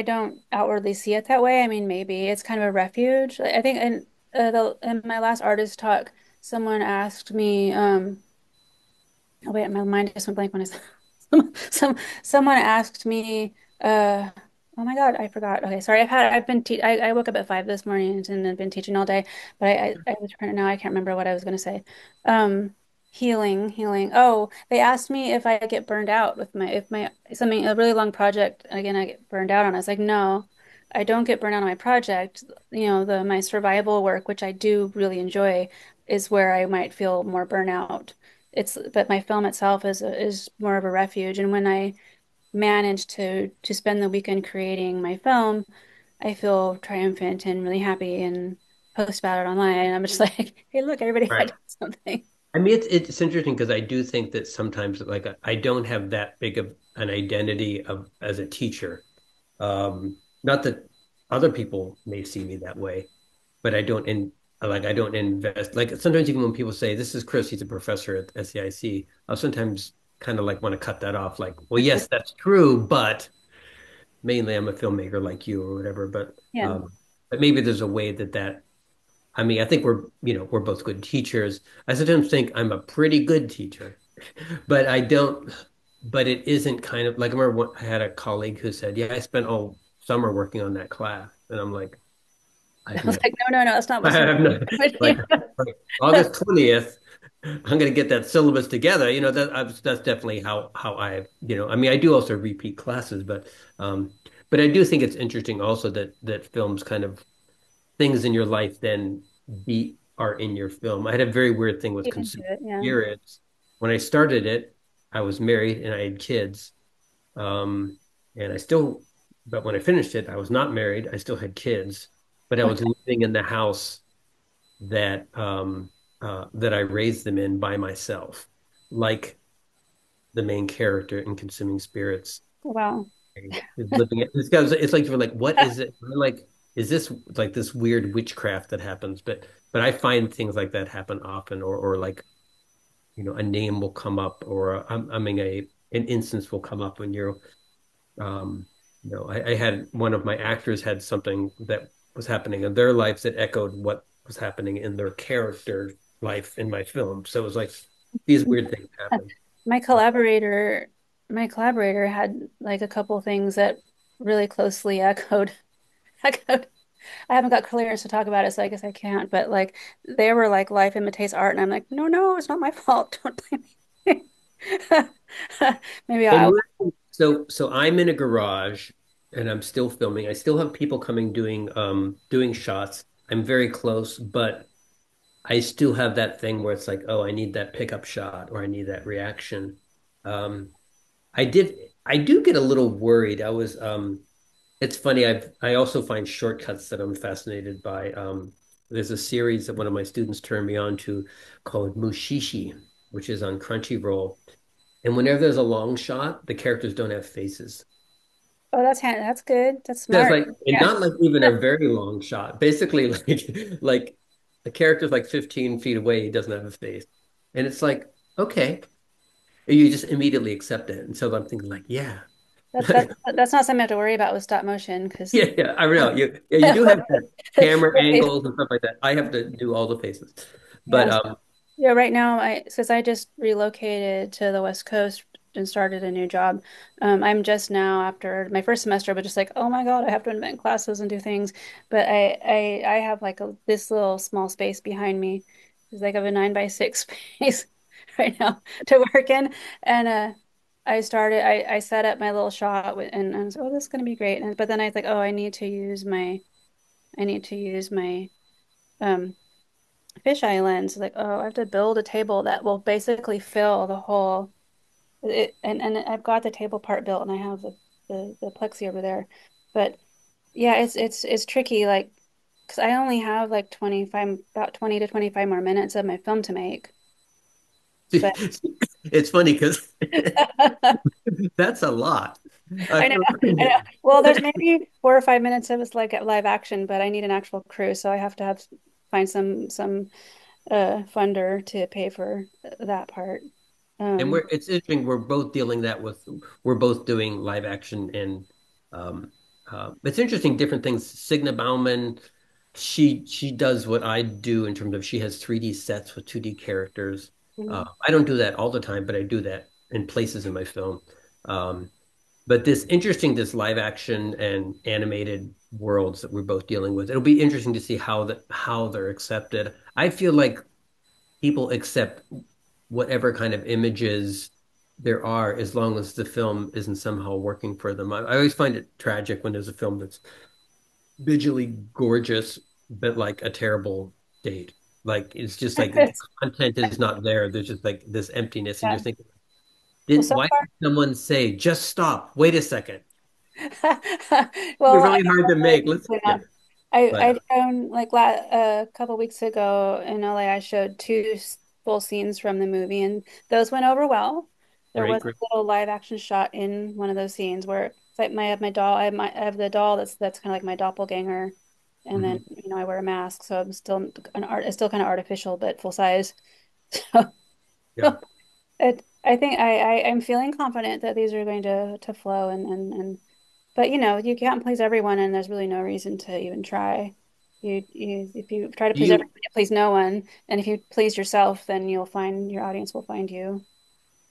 [SPEAKER 11] don't outwardly see it that way. I mean, maybe it's kind of a refuge. I think in my last artist talk, someone asked me, oh wait, my mind just went blank when I said someone asked me, oh my God, I forgot. Okay, sorry. I've been te I woke up at 5 this morning and I've been teaching all day, but I was trying to now I can't remember what I was gonna say. Um, healing. Oh, they asked me if I get burned out with my if my something a really long project again I get burned out on. I was like, no, I don't get burned out on my project. The my survival work, which I do really enjoy, is where I might feel more burnout. But my film itself is more of a refuge. And when I manage to spend the weekend creating my film, I feel triumphant and really happy and post about it online. And I'm just like, hey, look, everybody, I
[SPEAKER 2] Right.
[SPEAKER 11] did something.
[SPEAKER 2] I mean, it's interesting because I do think that sometimes like I don't have that big of an identity of as a teacher. Not that other people may see me that way, but I don't invest like sometimes even when people say this is Chris, he's a professor at SEIC, I'll sometimes kind of like want to cut that off. Like, well, yes, that's true, but mainly I'm a filmmaker like you or whatever.
[SPEAKER 11] Yeah.
[SPEAKER 2] But maybe there's a way that I mean, I think we're both good teachers. I sometimes think I'm a pretty good teacher, but I don't, but it isn't kind of like I remember I had a colleague who said, yeah, I spent all summer working on that class. And I'm like,
[SPEAKER 11] I
[SPEAKER 2] I've
[SPEAKER 11] was
[SPEAKER 2] never,
[SPEAKER 11] like, no, no, no, that's not
[SPEAKER 2] I
[SPEAKER 11] what
[SPEAKER 2] have no, like, like August 20th, I'm going to get that syllabus together. That's definitely how I mean, I do also repeat classes, um, but I do think it's interesting also that films kind of things in your life then be are in your film. I had a very weird thing with
[SPEAKER 11] Get into
[SPEAKER 2] Consuming
[SPEAKER 11] it. Yeah.
[SPEAKER 2] Spirits. When I started it, I was married and I had kids. Um, and I still, but when I finished it, I was not married. I still had kids, but I was living in the house that I raised them in by myself, like the main character in Consuming Spirits
[SPEAKER 11] Wow.
[SPEAKER 2] is living it. This guy's, it's like you're like, what is it? We're like, is this like this weird witchcraft that happens? But I find things like that happen often, or like a name will come up, or I mean an instance will come up when you're I had one of my actors had something that was happening in their lives that echoed what was happening in their character life in my film. So it was like these weird things happen.
[SPEAKER 11] My collaborator, my collaborator had like a couple things that really closely echoed. I haven't got clearance to talk about it, so I guess I can't. But like they were like life imitates art, and I'm like, no, no, it's not my fault. Don't blame me. Maybe
[SPEAKER 2] And
[SPEAKER 11] I
[SPEAKER 2] so I'm in a garage and I'm still filming. I still have people coming doing shots. I'm very close, but I still have that thing where it's like, oh, I need that pickup shot or I need that reaction. Um, I did I do get a little worried. It's funny, I also find shortcuts that I'm fascinated by. There's a series that one of my students turned me on to called Mushishi, which is on Crunchyroll. And whenever there's a long shot, the characters don't have faces.
[SPEAKER 11] oh, that's good. That's
[SPEAKER 2] So it's
[SPEAKER 11] smart.
[SPEAKER 2] like, and
[SPEAKER 11] Yeah.
[SPEAKER 2] not like even a very long shot. Basically, like the character's like 15 feet away, he doesn't have a face. And it's like, okay. You just immediately accept it. And so I'm thinking like, yeah.
[SPEAKER 11] That's not something I have to worry about with stop motion because
[SPEAKER 2] Yeah, I know. You do have that camera angles and stuff like that. I have to do all the faces. But
[SPEAKER 11] yeah. Yeah, right now, since I just relocated to the West Coast and started a new job, I'm just now after my first semester, but just like, oh my God, I have to invent classes and do things. But I have like this little small space behind me. It's like I have a 9 by 6 space right now to work in, and I set up my little shot and I was, oh, this is gonna be great. But then I was like, oh, I need to use my um fisheye lens. Like, oh, I have to build a table that will basically fill the whole and I've got the table part built and I have the plexi over there. But yeah, it's tricky, like because I only have like 25 about 20 to 25 more minutes of my film to make. But
[SPEAKER 2] It's funny because that's a lot.
[SPEAKER 11] I know, I know. Well, there's maybe 4 or 5 minutes of it's like at live action, but I need an actual crew, so I have to have find some funder to pay for that part.
[SPEAKER 2] And
[SPEAKER 11] Um,
[SPEAKER 2] it's interesting. We're both doing live action and um, it's interesting. Different things. Signa Bauman, she does what I do in terms of she has 3D sets with 2D characters.
[SPEAKER 11] mhm.
[SPEAKER 2] I don't do that all the time, but I do that in places in my film. Um, but this live action and animated worlds that we're both dealing with, it'll be interesting to see how they're accepted. I feel like people accept whatever kind of images there are as long as the film isn't somehow working for them. I always find it tragic when there's a film that's visually gorgeous but like a terrible date. Like it's just like the content is not there. There's just like this emptiness, and you're
[SPEAKER 11] Yeah.
[SPEAKER 2] thinking,
[SPEAKER 11] Well,
[SPEAKER 2] did
[SPEAKER 11] so
[SPEAKER 2] why
[SPEAKER 11] far,
[SPEAKER 2] did someone say just stop? Wait a second. They're
[SPEAKER 11] well,
[SPEAKER 2] really hard to make. Let's yeah. But
[SPEAKER 11] I found like a couple weeks ago in LA, I showed two full scenes from the movie, and those went over well. There
[SPEAKER 2] great,
[SPEAKER 11] was
[SPEAKER 2] great.
[SPEAKER 11] a little live action shot in one of those scenes where it's like I have my doll, I have the doll that's kind of like my doppelganger, and then
[SPEAKER 2] Mhm.
[SPEAKER 11] I wear a mask, so I'm still it's still kind of artificial but full size. So
[SPEAKER 2] Yeah.
[SPEAKER 11] I think I'm feeling confident that these are going to flow and but you can't please everyone and there's really no reason to even try. You if you try to please
[SPEAKER 2] You
[SPEAKER 11] everyone, you please no one. And if you please yourself, then you'll find your audience will find you,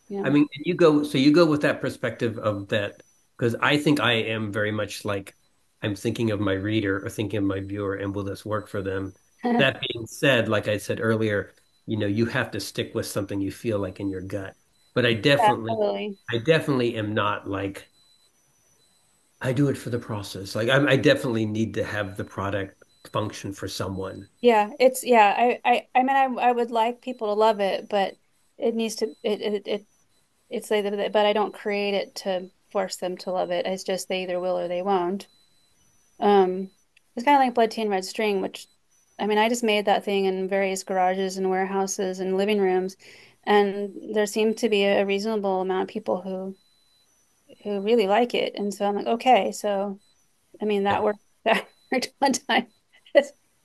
[SPEAKER 11] you
[SPEAKER 2] I
[SPEAKER 11] know.
[SPEAKER 2] mean, you go with that perspective of that, because I think I am very much like I'm thinking of my reader or thinking of my viewer, and will this work for them? That being said, like I said earlier, you have to stick with something you feel like in your gut. But
[SPEAKER 11] Yeah, totally.
[SPEAKER 2] I definitely am not like I do it for the process. Like I definitely need to have the product function for someone.
[SPEAKER 11] Yeah, I mean I would like people to love it, but it needs to it's like but I don't create it to force them to love it. It's just they either will or they won't. Um, it's kind of like Blood, Tea, and Red String, which I mean, I just made that thing in various garages and warehouses and living rooms, and there seemed to be a reasonable amount of people who really like it. And so I'm like, okay, so I mean
[SPEAKER 2] Yeah.
[SPEAKER 11] that worked that worked one time.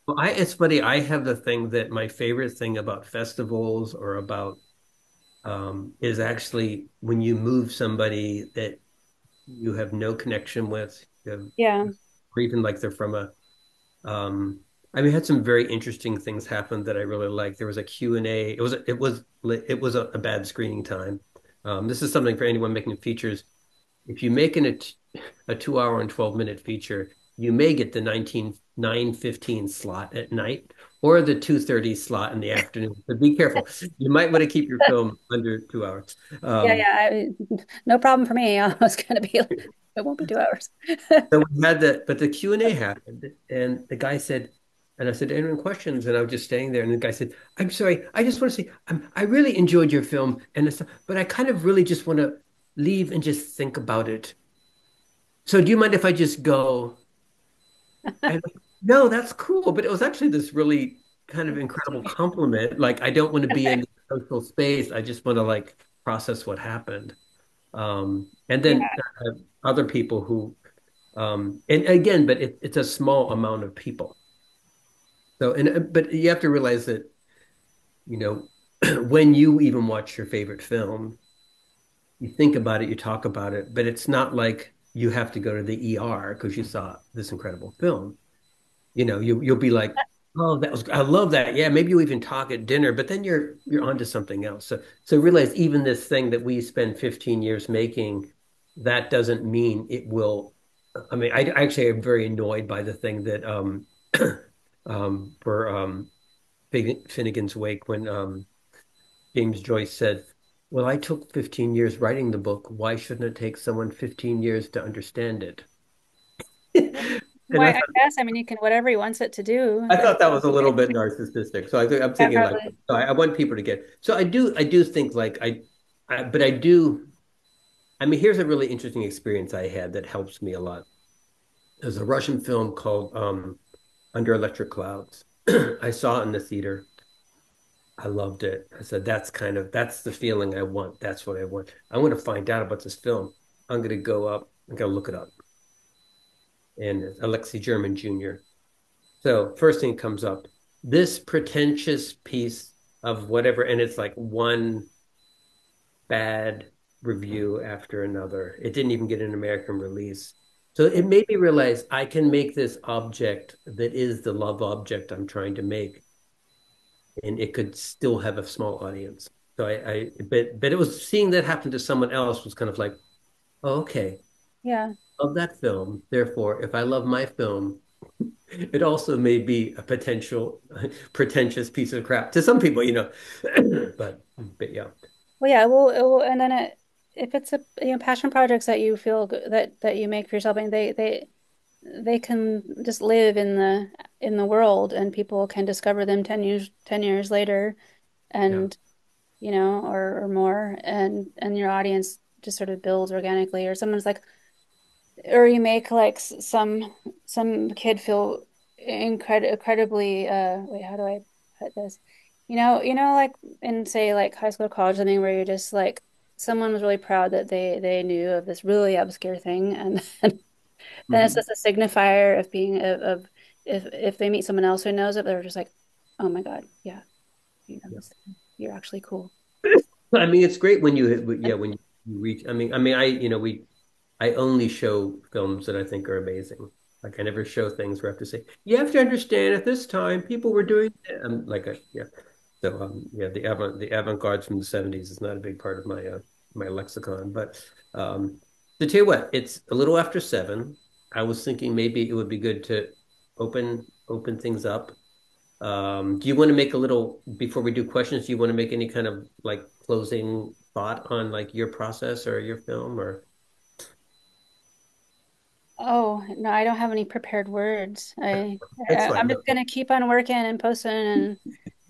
[SPEAKER 2] Well, it's funny. I have the thing that my favorite thing about festivals or about is actually when you move somebody that you have no connection with,
[SPEAKER 11] Yeah,
[SPEAKER 2] or even like they're from a, um, I mean, had some very interesting things happen that I really liked. There was a Q&A. It was a bad screening time. This is something for anyone making features. If you make a 2 hour and 12-minute feature, you may get the 9:15 slot at night or the 2:30 slot in the afternoon. So be careful. You might want to keep your film under 2 hours. Um,
[SPEAKER 11] no problem for me. I was gonna be like, it won't be 2 hours.
[SPEAKER 2] so we had but the Q&A happened, and the guy said, and I said, anyone questions? And I was just staying there, and the guy said, I'm sorry, I just want to say, I really enjoyed your film, but I kind of really just want to leave and just think about it. So do you mind if I just go? And no, that's cool. But it was actually this really kind of incredible compliment. Like, I don't want to be in the social space. I just want to like process what happened. And then
[SPEAKER 11] Yeah,
[SPEAKER 2] other people and again, but it's a small amount of people. So, but you have to realize that, you know, when you even watch your favorite film, you think about it, you talk about it, but it's not like you have to go to the ER because you saw this incredible film. You'll be like, oh, I love that. Yeah, maybe you even talk at dinner, but then you're onto something else. So realize even this thing that we spend 15 years making, that doesn't mean it will. I mean, I actually am very annoyed by the thing that for Finnegan's Wake when James Joyce said, "Well, I took 15 years writing the book. Why shouldn't it take someone 15 years to understand it?" And
[SPEAKER 11] why I guess I mean you can whatever he wants it to do.
[SPEAKER 2] I thought that was a little bit narcissistic. So I'm
[SPEAKER 11] Yeah,
[SPEAKER 2] thinking like,
[SPEAKER 11] probably.
[SPEAKER 2] so I want people to get. So I do think like but I do. I mean, here's a really interesting experience I had that helps me a lot. There's a Russian film called Under Electric Clouds. I saw it in the theater. I loved it. I said, that's the feeling I want. That's what I want. I want to find out about this film. I'm going to go up. I'm going to look it up. And it's Alexei German Jr. So first thing comes up, this pretentious piece of whatever, and it's like one bad review after another. It didn't even get an American release. So it made me realize I can make this object that is the love object I'm trying to make, and it could still have a small audience. So but it was seeing that happen to someone else was kind of like, oh, okay,
[SPEAKER 11] Yeah.
[SPEAKER 2] love that film. Therefore, if I love my film, it also may be a potential pretentious piece of crap to some people, but yeah.
[SPEAKER 11] Well, yeah, it will, and then if it's a passion projects that you feel that you make for yourself, and they can just live in the world, and people can discover them 10 years later,
[SPEAKER 2] Yeah.
[SPEAKER 11] and or more, and your audience just sort of builds organically, or someone's like, or you make like some kid feel incredibly wait, how do I put this? Like in say like high school or college, something where you're just like someone was really proud that they knew of this really obscure thing, and then it's
[SPEAKER 2] Mhm.
[SPEAKER 11] just a signifier of being of if they meet someone else who knows it, they're just like, oh my God, yeah, you know
[SPEAKER 2] Yeah.
[SPEAKER 11] this, you're actually cool.
[SPEAKER 2] I mean, it's great when yeah, when you reach, I only show films that I think are amazing. Like I never show things where I have to say, you have to understand at this time people were doing that. Yeah. So yeah, the avant-garde from the 70s is not a big part of my lexicon. But to tell you what, it's a little after 7. I was thinking maybe it would be good to open things up. Do you want to make a little before we do questions, do you want to make any kind of like closing thought on like your process or your film or
[SPEAKER 11] Oh, no, I don't have any prepared words.
[SPEAKER 2] that's
[SPEAKER 11] I'm
[SPEAKER 2] fine. No.
[SPEAKER 11] just gonna keep on working and posting,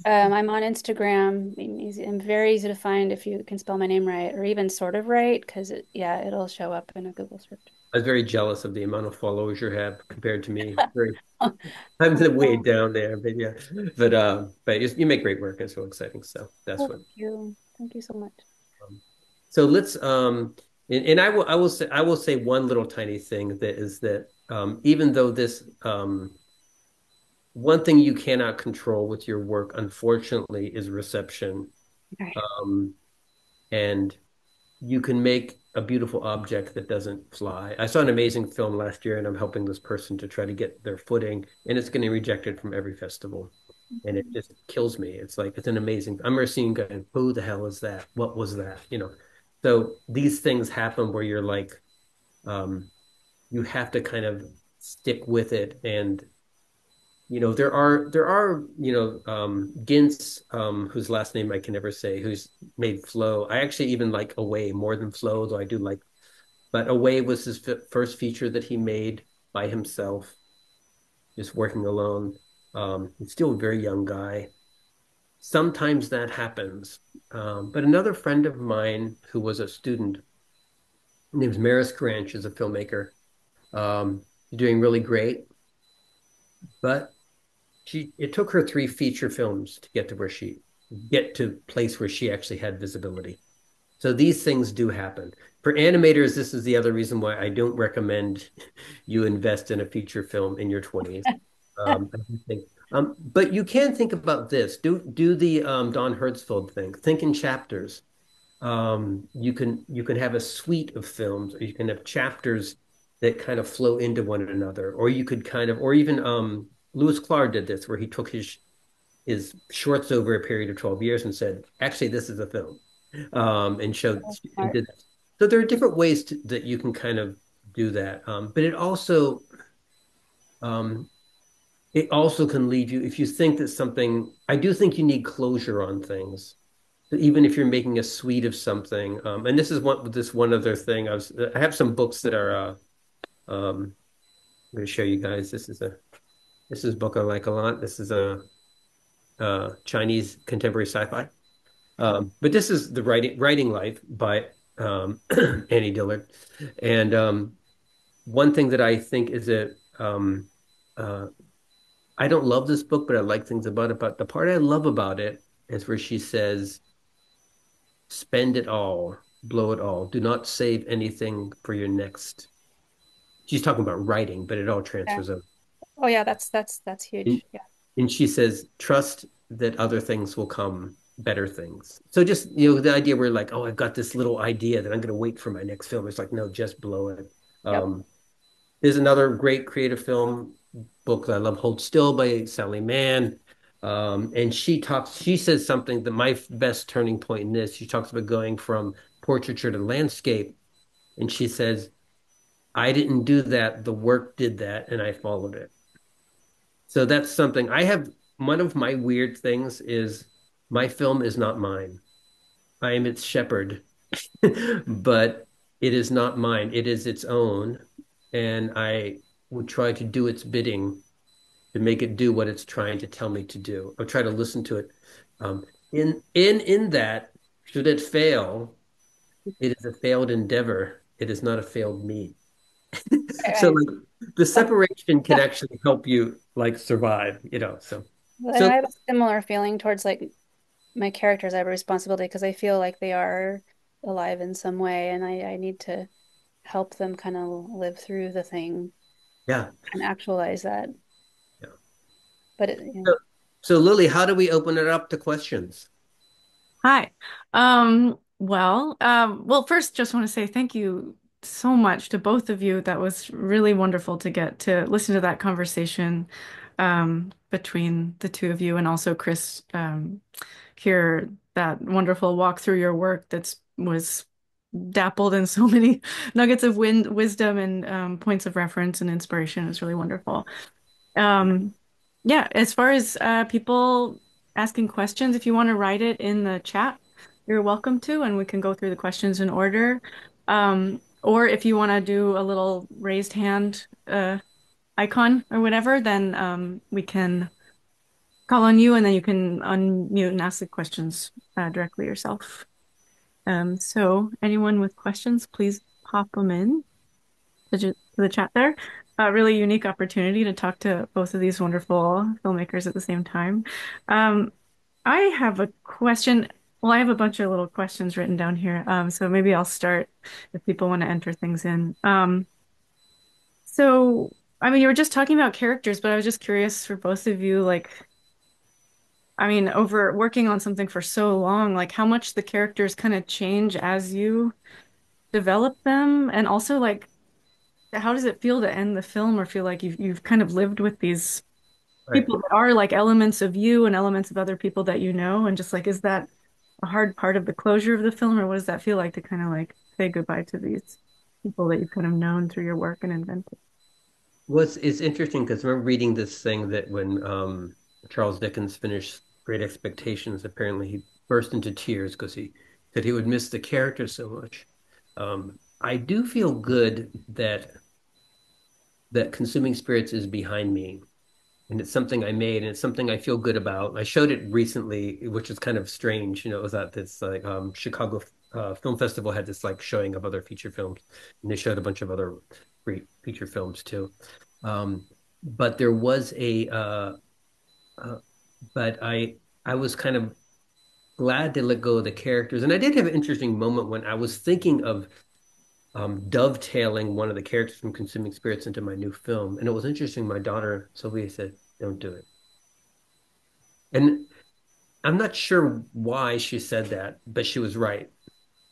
[SPEAKER 11] and I'm on Instagram. I'm very easy to find if you can spell my name right, or even sort of right, because yeah, it'll show up in a Google search.
[SPEAKER 2] I was very jealous of the amount of followers you have compared to me. I'm way
[SPEAKER 11] Oh,
[SPEAKER 2] down there, but yeah. But you make great work. It's so exciting. So that's
[SPEAKER 11] thank
[SPEAKER 2] what.
[SPEAKER 11] you. Thank you so much.
[SPEAKER 2] Um, so let's and I will say one little tiny thing that is that even though this one thing you cannot control with your work, unfortunately, is reception.
[SPEAKER 11] Okay.
[SPEAKER 2] Um, and you can make a beautiful object that doesn't fly. I saw an amazing film last year, and I'm helping this person to try to get their footing, and it's getting rejected from every festival. And it just kills me. It's like it's an amazing. I remember seeing going, "Who the hell is that? What was that?" So these things happen where you're like, um, you have to kind of stick with it, and there are Gintz, whose last name I can never say, who's made Flow. I actually even like Away more than Flow, though I do like. But Away was his first feature that he made by himself, just working alone. He's still a very young guy. Sometimes that happens. But another friend of mine who was a student, named Maris Cranch, is a filmmaker, doing really great. But it took her 3 feature films to get to place where she actually had visibility. So these things do happen. For animators, this is the other reason why I don't recommend you invest in a feature film in your 20s. I do think, but you can think about this. Do the Don Hertzfeldt thing. Think in chapters. You can have a suite of films, or you can have chapters that kind of flow into one another, or you could kind of, or even Lewis Clark did this, where he took his shorts over a period of 12 years and said, actually, this is a film, and showed and
[SPEAKER 11] Smart.
[SPEAKER 2] did that. So there are different ways that you can kind of do that, but um, it also can leave you if you think that something. I do think you need closure on things even if you're making a suite of something. And this one other thing. I have some books that are I'm going to show you guys. This is a book I like a lot. This is a Chinese contemporary sci-fi. But this is the writing life by Annie Dillard. And one thing that I think is that uh, I don't love this book, but I like things about it. But the part I love about it It's where she says, spend it all, blow it all. Do not save anything for your next. She's talking about writing, but it all
[SPEAKER 11] Yeah.
[SPEAKER 2] transfers over.
[SPEAKER 11] Oh yeah, that's
[SPEAKER 2] And,
[SPEAKER 11] huge. Yeah.
[SPEAKER 2] and she says, trust that other things will come, better things. So just, the idea where like, oh, I've got this little idea that I'm going to wait for my next film. It's like, no, just blow it.
[SPEAKER 11] Yep.
[SPEAKER 2] Um, there's another great creative film book that I love, Hold Still by Sally Mann. And she says something that my best turning point in this, she talks about going from portraiture to landscape. And she says, I didn't do that. The work did that, and I followed it. So that's something I have. One of my weird things is my film is not mine. I am its shepherd, but it is not mine. It is its own. And I would try to do its bidding to make it do what it's trying to tell me to do. I'll try to listen to it. In that, should it fail, it is a failed endeavor. It is not a failed me. So
[SPEAKER 11] I,
[SPEAKER 2] like the separation can actually help you like survive.
[SPEAKER 11] and
[SPEAKER 2] So
[SPEAKER 11] I have a similar feeling towards like my characters. I have a responsibility because I feel like they are alive in some way, and I need to help them kind of live through the thing
[SPEAKER 2] yeah.
[SPEAKER 11] and actualize that.
[SPEAKER 2] Yeah.
[SPEAKER 11] But
[SPEAKER 2] So, so Lily, how do we open it up to questions?
[SPEAKER 1] Hi. Well, first, just want to say thank you so much to both of you. That was really wonderful to get to listen to that conversation between the two of you, and also Chris, hear that wonderful walk through your work that's was dappled in so many nuggets of wisdom and points of reference and inspiration. It was really wonderful. Um, yeah, as far as people asking questions, if you want to write it in the chat, you're welcome to, and we can go through the questions in order. Or if you want to do a little raised hand icon or whatever, then we can call on you, and then you can unmute and ask the questions directly yourself. So anyone with questions, please pop them in to the chat there. A really unique opportunity to talk to both of these wonderful filmmakers at the same time. Um, I have a question. Well, I have a bunch of little questions written down here. So maybe I'll start if people want to enter things in. So, I mean, you were just talking about characters, but I was just curious for both of you, like, I mean, over working on something for so long, like how much the characters kind of change as you develop them, and also like how does it feel to end the film or feel like you've kind of lived with these
[SPEAKER 2] Right.
[SPEAKER 1] people that are like elements of you and elements of other people that you know, and just like is that a hard part of the closure of the film, or what does that feel like to kind of like say goodbye to these people that you've kind of known through your work and invented?
[SPEAKER 2] Well, it's interesting because I remember reading this thing that when Charles Dickens finished Great Expectations, apparently he burst into tears because he said he would miss the character so much. I do feel good that Consuming Spirits is behind me, and it's something I made, and it's something I feel good about. I showed it recently, which is kind of strange. It was at this like Chicago Film Festival had this like showing of other feature films, and they showed a bunch of other great feature films too. Um, but there was uh, but I was kind of glad to let go of the characters, and I did have an interesting moment when I was thinking of dovetailing one of the characters from Consuming Spirits into my new film, and it was interesting. My daughter Sylvia said, "Don't do it," and I'm not sure why she said that, but she was right.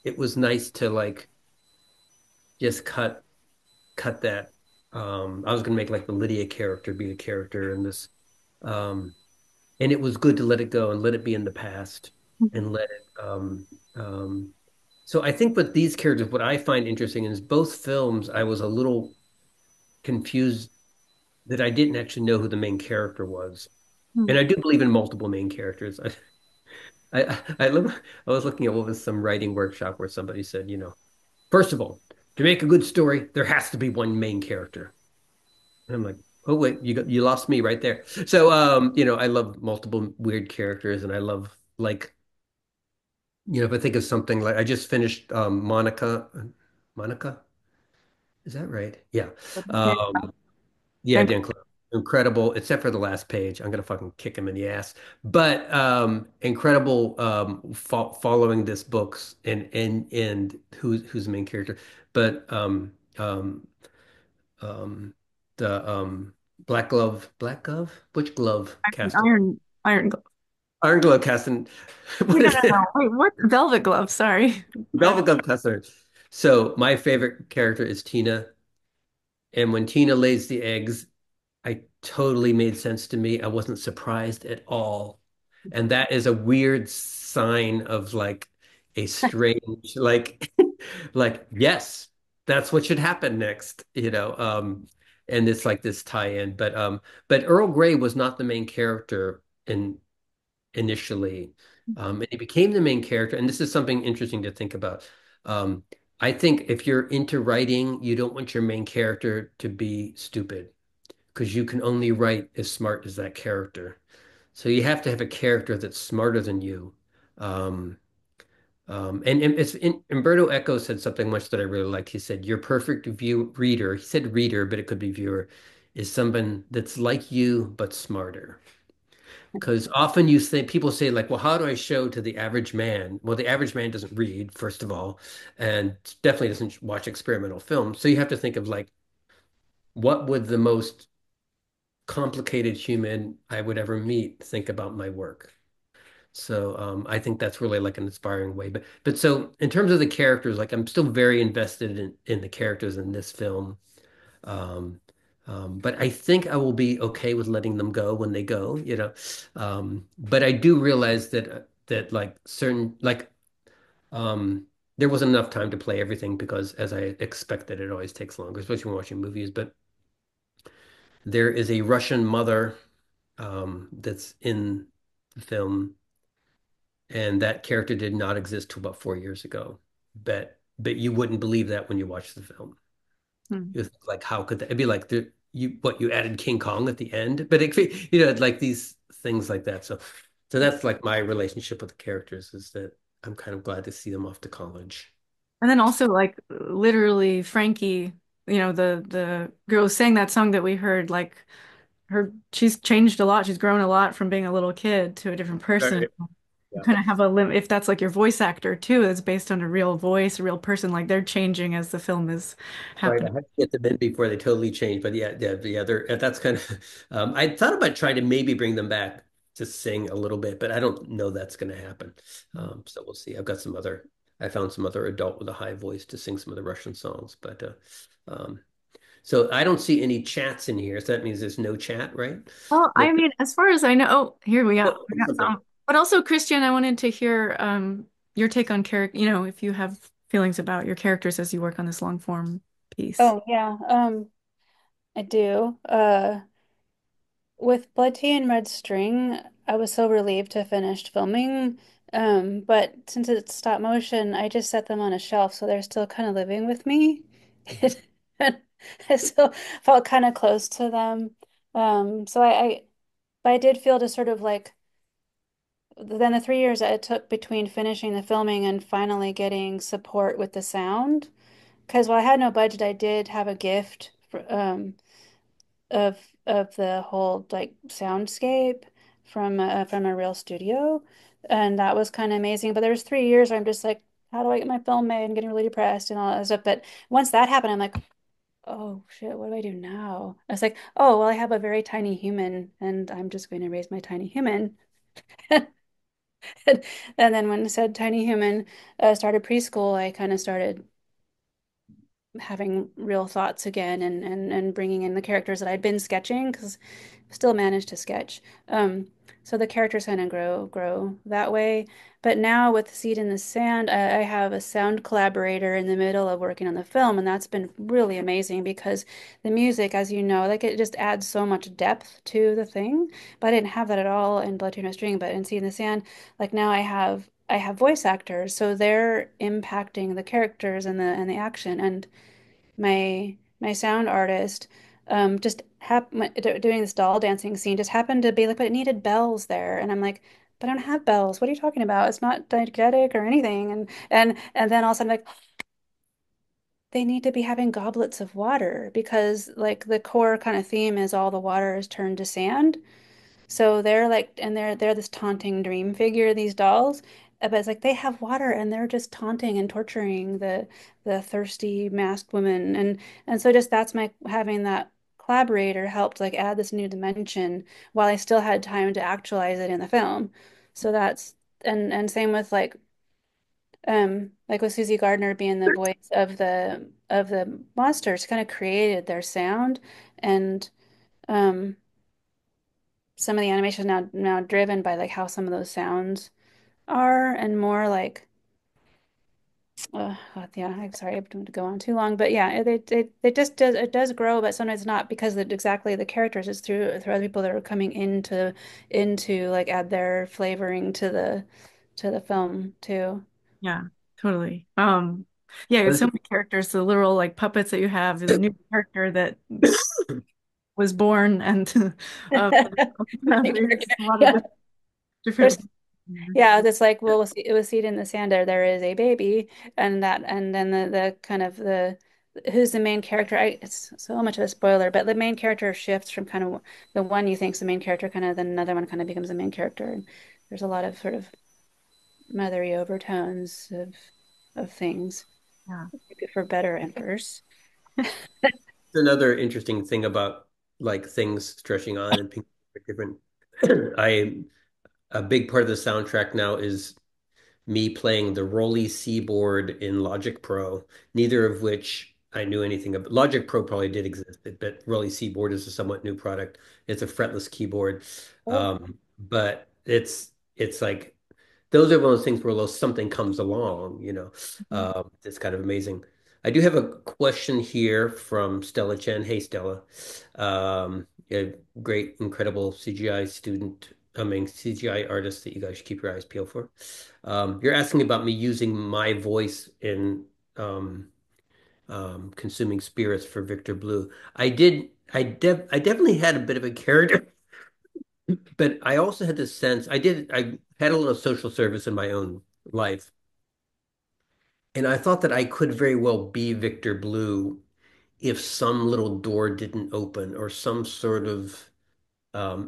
[SPEAKER 2] It was nice to like just cut that. I was gonna make like the Lydia character be a character in this. Um, and it was good to let it go and let it be in the past and let it so I think with these characters, what I find interesting is both films I was a little confused that I didn't actually know who the main character was.
[SPEAKER 1] Hmm.
[SPEAKER 2] And I do believe in multiple main characters. I was looking at what was some writing workshop where somebody said, first of all, to make a good story, there has to be one main character. And I'm like, oh wait, you lost me right there. So I love multiple weird characters, and I love like, if I think of something like I just finished Monica. Is that right? Yeah.
[SPEAKER 1] Okay.
[SPEAKER 2] Um, yeah,
[SPEAKER 1] Dan.
[SPEAKER 2] Dan Close. incredible, except for the last page. I'm gonna fucking kick him in the ass. But incredible following this books and who's the main character. But um the Black Glove, which glove casting?
[SPEAKER 1] Iron glove.
[SPEAKER 2] Iron Glove casting.
[SPEAKER 1] Wait,
[SPEAKER 2] What
[SPEAKER 1] no,
[SPEAKER 2] is
[SPEAKER 1] no,
[SPEAKER 2] it?
[SPEAKER 1] no. Wait, what? Velvet glove. Sorry.
[SPEAKER 2] Velvet Glove casting. So my favorite character is Tina. And when Tina lays the eggs, I totally made sense to me. I wasn't surprised at all. And that is a weird sign of like a strange, like, like, yes, that's what should happen next, and it's like this tie-in. But Earl Grey was not the main character initially. And he became the main character, and this is something interesting to think about. Um, I think if you're into writing, you don't want your main character to be stupid because you can only write as smart as that character. So you have to have a character that's smarter than you. Um, and Umberto Eco said something much that I really liked. He said, "Your perfect view reader," he said reader, but it could be viewer, is someone that's like you but smarter. Because often you think people say like, well, how do I show to the average man? Well, the average man doesn't read, first of all, and definitely doesn't watch experimental films. So you have to think of like, what would the most complicated human I would ever meet think about my work? So I think that's really like an inspiring way. But so in terms of the characters, like I'm still very invested in the characters in this film. Um, but I think I will be okay with letting them go when they go. But I do realize that like certain like there wasn't enough time to play everything because as I expected, it always takes longer, especially when watching movies. But there is a Russian mother that's in the film, and that character did not exist till about 4 years ago. But you wouldn't believe that when you watch the film.
[SPEAKER 1] Hmm.
[SPEAKER 2] It's like, how could that? It'd be like you added King Kong at the end, but like these things like that. So that's like my relationship with the characters is that I'm kind of glad to see them off to college.
[SPEAKER 1] And then also like literally Frankie, the girl who sang that song that we heard, like she's changed a lot. She's grown a lot from being a little kid to a different person.
[SPEAKER 2] Right.
[SPEAKER 1] You
[SPEAKER 2] Yeah.
[SPEAKER 1] kind of have a limit if that's like your voice actor too, that's based on a real voice, a real person, like they're changing as the film is
[SPEAKER 2] Right. I
[SPEAKER 1] happening.
[SPEAKER 2] had to get them in before they totally change. But yeah, that's kind of I thought about trying to maybe bring them back to sing a little bit, but I don't know that's going to happen. So we'll see. I found some other adult with a high voice to sing some of the Russian songs, but um, so I don't see any chats in here. So that means there's no chat, right?
[SPEAKER 1] Well,
[SPEAKER 2] No.
[SPEAKER 1] I mean, as far as I know, oh, here
[SPEAKER 2] Oh,
[SPEAKER 1] we got
[SPEAKER 2] something.
[SPEAKER 1] some. But also, Christian, I wanted to hear your take on character, if you have feelings about your characters as you work on this long form piece.
[SPEAKER 11] Oh yeah, I do. With Blood Tea and Red String, I was so relieved to finish filming. But since it's stop motion, I just set them on a shelf, so they're still kind of living with me. I still felt kind of close to them. So but I did feel to sort of like then the 3 years that it took between finishing the filming and finally getting support with the sound. Because while I had no budget, I did have a gift of the whole like soundscape from a real studio, and that was kind of amazing. But there was 3 years where I'm just like, how do I get my film made and getting really depressed and all that stuff. But once that happened, I'm like, oh shit, what do I do now? I was like, oh well, I have a very tiny human, and I'm just going to raise my tiny human. And then when it said tiny human started preschool, I kind of started having real thoughts again and bringing in the characters that I'd been sketching because still managed to sketch. So the characters kind of grow that way. But now with Seed in the Sand, I have a sound collaborator in the middle of working on the film, and that's been really amazing because the music, as you know, like it just adds so much depth to the thing. But I didn't have that at all in Blood Tuna String, but in Seed in the Sand, like now I have voice actors, so they're impacting the characters and the action. And my sound artist just doing this doll dancing scene just happened to be like, but it needed bells there, and I'm like, but I don't have bells. What are you talking about? It's not diegetic or anything. And then all of a sudden like, they need to be having goblets of water because like the core kind of theme is all the water is turned to sand. So they're like, and they're this taunting dream figure, these dolls. But it's like they have water and they're just taunting and torturing the thirsty masked woman. And so just that's my having that collaborator helped like add this new dimension while I still had time to actualize it in the film. So that's and same with like with Susie Gardner being the voice of the monsters kind of created their sound and um some of the animation now driven by like how some of those sounds are and more like yeah, I'm sorry I don't to go on too long, but yeah, it just does it does grow, but sometimes not because of exactly the characters. It's through other people that are coming into like add their flavoring to the film too.
[SPEAKER 1] Yeah, totally. Yeah,
[SPEAKER 2] But
[SPEAKER 1] it's so many characters, the literal like puppets that you have, the new character that was born and there's a lot of
[SPEAKER 11] Yeah, there's
[SPEAKER 1] different.
[SPEAKER 11] yeah, it's like well, we'll see it in the sand. There is a baby, and that, and then the kind of the who's the main character. It's so much of a spoiler, but the main character shifts from kind of the one you think's the main character, kind of then another one kind of becomes the main character. And there's a lot of sort of mothery overtones of things,
[SPEAKER 1] Yeah.
[SPEAKER 11] for better and worse.
[SPEAKER 2] another interesting thing about like things stretching on and being different. I a big part of the soundtrack now is me playing the Rolly Seaboard in Logic Pro, neither of which I knew anything about. Logic Pro probably did exist, but Rolly Seaboard is a somewhat new product. It's a fretless keyboard.
[SPEAKER 11] Oh.
[SPEAKER 2] But it's like those are one of those things where a little something comes along, it's kind of amazing. I do have a question here from Stella Chen. Hey, Stella. A great, incredible CGI student, CGI artist that you guys should keep your eyes peeled for. You're asking about me using my voice in consuming spirits for Victor Blue. I definitely had a bit of a character, but I also had this sense I had a little social service in my own life. And I thought that I could very well be Victor Blue if some little door didn't open or some sort of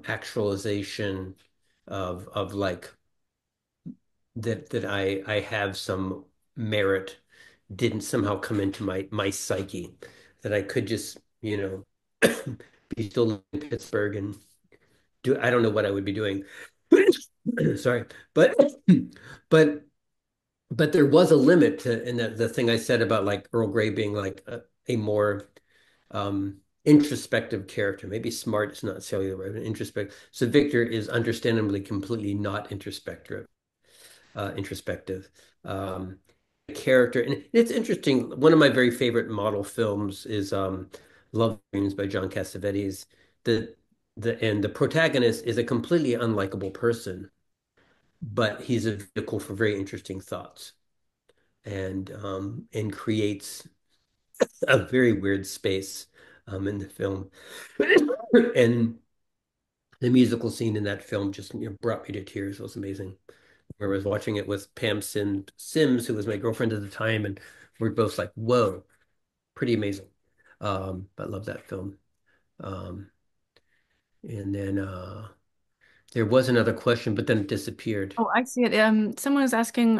[SPEAKER 2] actualization of like that I have some merit didn't somehow come into my psyche, that I could just, be still in Pittsburgh and do I don't know what I would be doing. Sorry. But but but there was a limit to and the thing I said about like Earl Grey being like a more introspective character. Maybe smart is not necessarily the right, but introspective. So Victor is understandably completely not introspective. Um, Character, and it's interesting. One of my very favorite model films is Love Dreams by John Cassavetes. The the protagonist is a completely unlikable person, but he's a vehicle for very interesting thoughts and creates a very weird space in the film. And the musical scene in that film just brought me to tears. It was amazing. I was watching it with Pam Sims, who was my girlfriend at the time, and we're both like, "Whoa, pretty amazing." But love that film. Um, and then there was another question, but then it disappeared.
[SPEAKER 1] Oh, I see it. Someone was asking,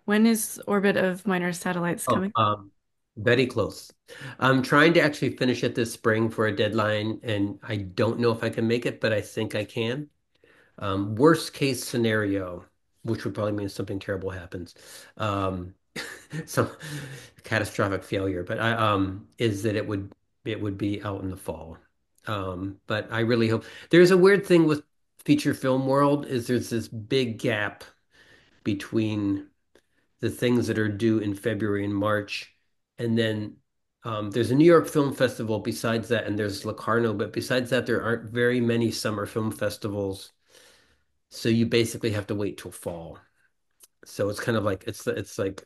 [SPEAKER 1] when is Orbit of Minor Satellites
[SPEAKER 2] Oh,
[SPEAKER 1] coming?
[SPEAKER 2] very close. I'm trying to actually finish it this spring for a deadline, and I don't know if I can make it, but I think I can. Worst case scenario, which would probably mean something terrible happens, some catastrophic failure, but is that it would be out in the fall. But I really hope there's a weird thing with feature film world is there's this big gap between the things that are due in February and March, and then there's a New York Film Festival besides that, and there's Locarno, but besides that, there aren't very many summer film festivals. So you basically have to wait till fall. So it's kind of like it's like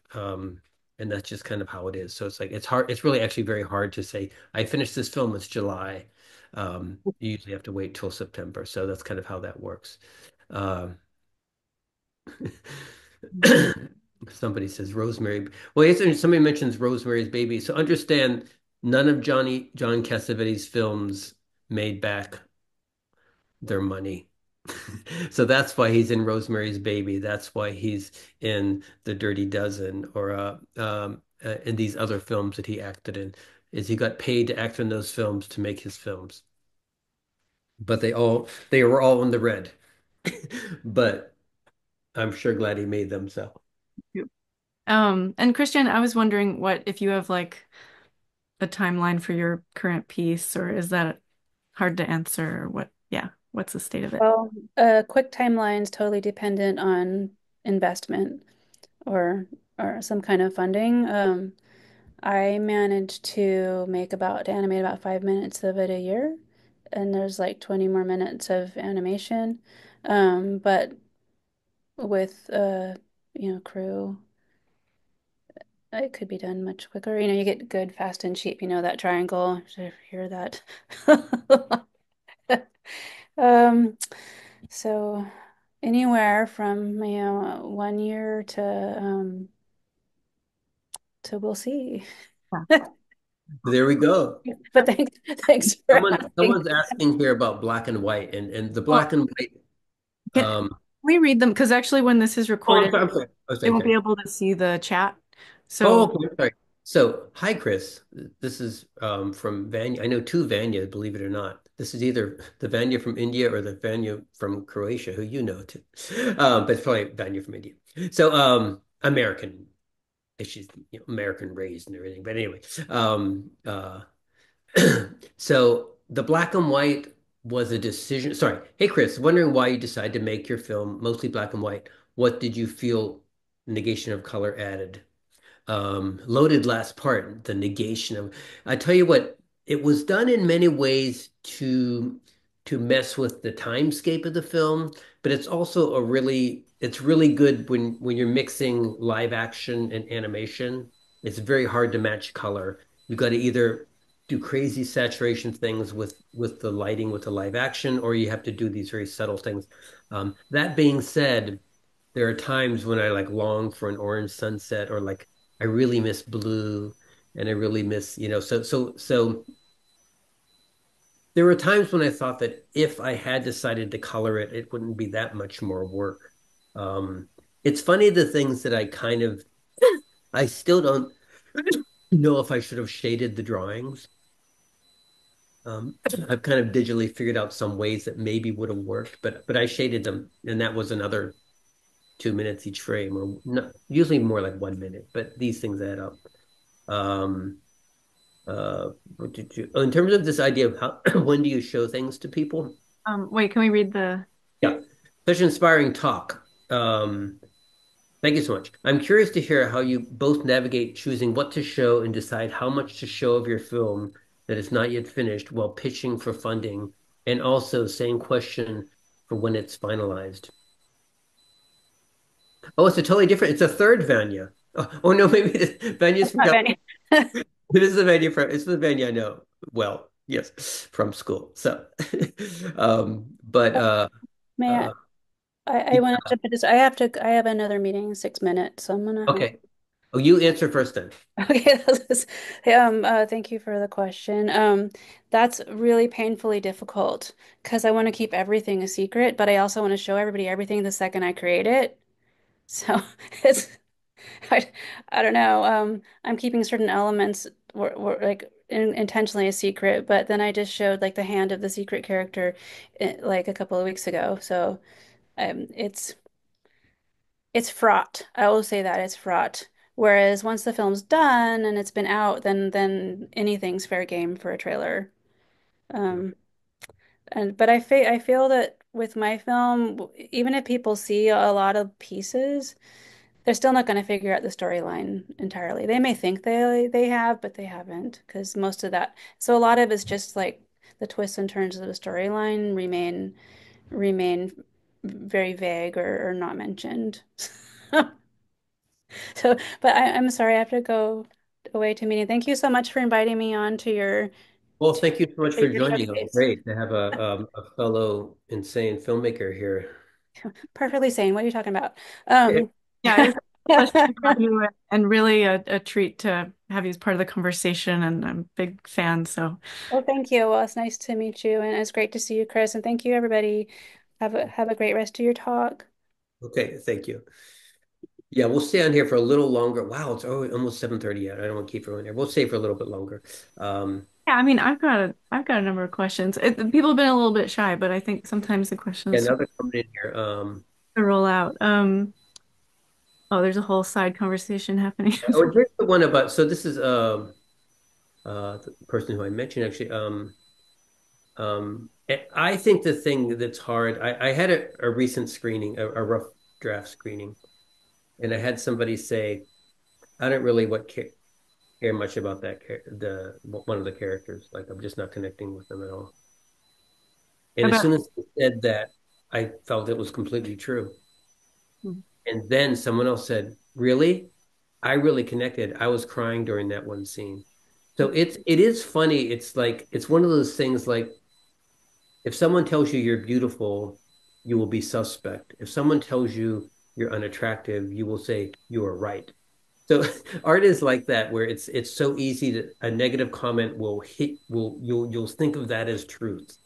[SPEAKER 2] and that's just kind of how it is. So it's like it's hard, it's really actually very hard to say I finished this film, it's July. You usually have to wait till September. So that's kind of how that works. Um Somebody says Rosemary. Well, yes, somebody mentions Rosemary's Baby. So understand, none of John Cassavetes' films made back their money. So that's why he's in Rosemary's Baby. That's why he's in The Dirty Dozen or in these other films that he acted in. Is he got paid to act in those films to make his films. But they were all in the red. But I'm sure glad he made them so.
[SPEAKER 1] Yep. And Christian, I was wondering what if you have like a timeline for your current piece, or is that hard to answer, or what? Yeah, what's the state of it?
[SPEAKER 11] Well, quick timeline's totally dependent on investment or some kind of funding. I managed to animate about 5 minutes of it a year, and there's like 20 more minutes of animation. But with crew, it could be done much quicker. You get good, fast, and cheap. You know that triangle. Should hear that. Um, so anywhere from 1 year to we'll see.
[SPEAKER 2] There we go.
[SPEAKER 11] But thanks for asking.
[SPEAKER 2] Someone's asking here about black and white and the
[SPEAKER 1] Well,
[SPEAKER 2] black and white.
[SPEAKER 1] can we read them? Because actually, when this is
[SPEAKER 2] Oh,
[SPEAKER 1] recorded,
[SPEAKER 2] I'm sorry. Oh,
[SPEAKER 1] they
[SPEAKER 2] sorry,
[SPEAKER 1] won't be
[SPEAKER 2] sorry.
[SPEAKER 1] able to see the chat.
[SPEAKER 2] Oh,
[SPEAKER 1] So,
[SPEAKER 2] okay, sorry. So, hi, Chris. This is from Vanya. I know two Vanya, believe it or not. This is either the Vanya from India or the Vanya from Croatia, who you know too. But it's probably Vanya from India. So, American. She's American raised and everything. But anyway, so the black and white was a decision. Sorry. Hey, Chris, wondering why you decided to make your film mostly black and white. What did you feel negation of color added? Loaded last part, the negation of. I tell you what, it was done in many ways to mess with the timescape of the film, but it's really good when you're mixing live action and animation. It's very hard to match color. You've got to either do crazy saturation things with the lighting with the live action, or you have to do these very subtle things. That being said, there are times when I like long for an orange sunset or like I really miss blue and I really miss, so there were times when I thought that if I had decided to color it, it wouldn't be that much more work. Um, it's funny the things that I still don't know if I should have shaded the drawings. I've kind of digitally figured out some ways that maybe would have worked, but I shaded them, and that was another 2 minutes each frame, or not, usually more like 1 minute, but these things add up. Um, in terms of this idea of how when do you show things to people?
[SPEAKER 1] wait, can we read the?
[SPEAKER 2] Yeah, such inspiring talk. Thank you so much. I'm curious to hear how you both navigate choosing what to show and decide how much to show of your film that is not yet finished while pitching for funding, and also same question for when it's finalized. Oh, it's a totally different. It's a third Vanya. Oh no, maybe Vanya's from
[SPEAKER 11] Not many.
[SPEAKER 2] This is the venue from it's the venue I know well, yes, from school. So but
[SPEAKER 11] May
[SPEAKER 2] uh
[SPEAKER 11] I want to jump into this. I have another meeting in 6 minutes, so I'm gonna hop.
[SPEAKER 2] okay. Oh, you answer first then.
[SPEAKER 11] Okay, thank you for the question. That's really painfully difficult because I want to keep everything a secret, but I also want to show everybody everything the second I create it. So it's I, I don't know. I'm keeping certain elements like intentionally a secret, but then I just showed like the hand of the secret character like a couple of weeks ago. So it's fraught. I will say that it's fraught. Whereas once the film's done and it's been out, then anything's fair game for a trailer. Um, but I feel that with my film, even if people see a lot of pieces, they're still not going to figure out the storyline entirely. They may think they have, but they haven't because most of that. So a lot of it's just like the twists and turns of the storyline remain very vague or not mentioned. So, but I'm sorry, I have to go away to a meeting. Thank you so much for inviting me on to
[SPEAKER 2] Well, thank you so much for
[SPEAKER 11] your
[SPEAKER 2] joining. It was
[SPEAKER 11] showcase.
[SPEAKER 2] great to have a fellow insane filmmaker here.
[SPEAKER 11] Perfectly sane. What are you talking about?
[SPEAKER 1] Yeah, pleasure to have you and really a treat to have you as part of the conversation. And I'm a big fan. So
[SPEAKER 11] Well, thank you. Well, it's nice to meet you, and it's great to see you, Chris. And thank you, everybody. Have a great rest of your talk.
[SPEAKER 2] Okay, thank you. Yeah, we'll stay on here for a little longer. Wow, it's almost 7:30 yet. I don't want to keep everyone here. We'll stay for a little bit longer.
[SPEAKER 1] yeah, I mean, I've got a number of questions. People have been a little bit shy, but I think sometimes the
[SPEAKER 2] Yeah,
[SPEAKER 1] questions
[SPEAKER 2] now they're coming in here.
[SPEAKER 1] roll out. Oh, there's a whole side conversation happening.
[SPEAKER 2] Oh, here's the one about, so this is the person who I mentioned actually. I think the thing that's hard, I had a recent screening, a rough draft screening, and I had somebody say, I don't really care much about the one of the characters. Like I'm just not connecting with them at all. And as
[SPEAKER 1] About
[SPEAKER 2] soon as they said that, I felt it was completely true. And then someone else said, "Really? I really connected. I was crying during that one scene." So it is funny. It's like it's one of those things like if someone tells you you're beautiful, you will be suspect. If someone tells you you're unattractive, you will say you are right. So art is like that, where it's so easy that a negative comment will hit will you'll think of that as truth,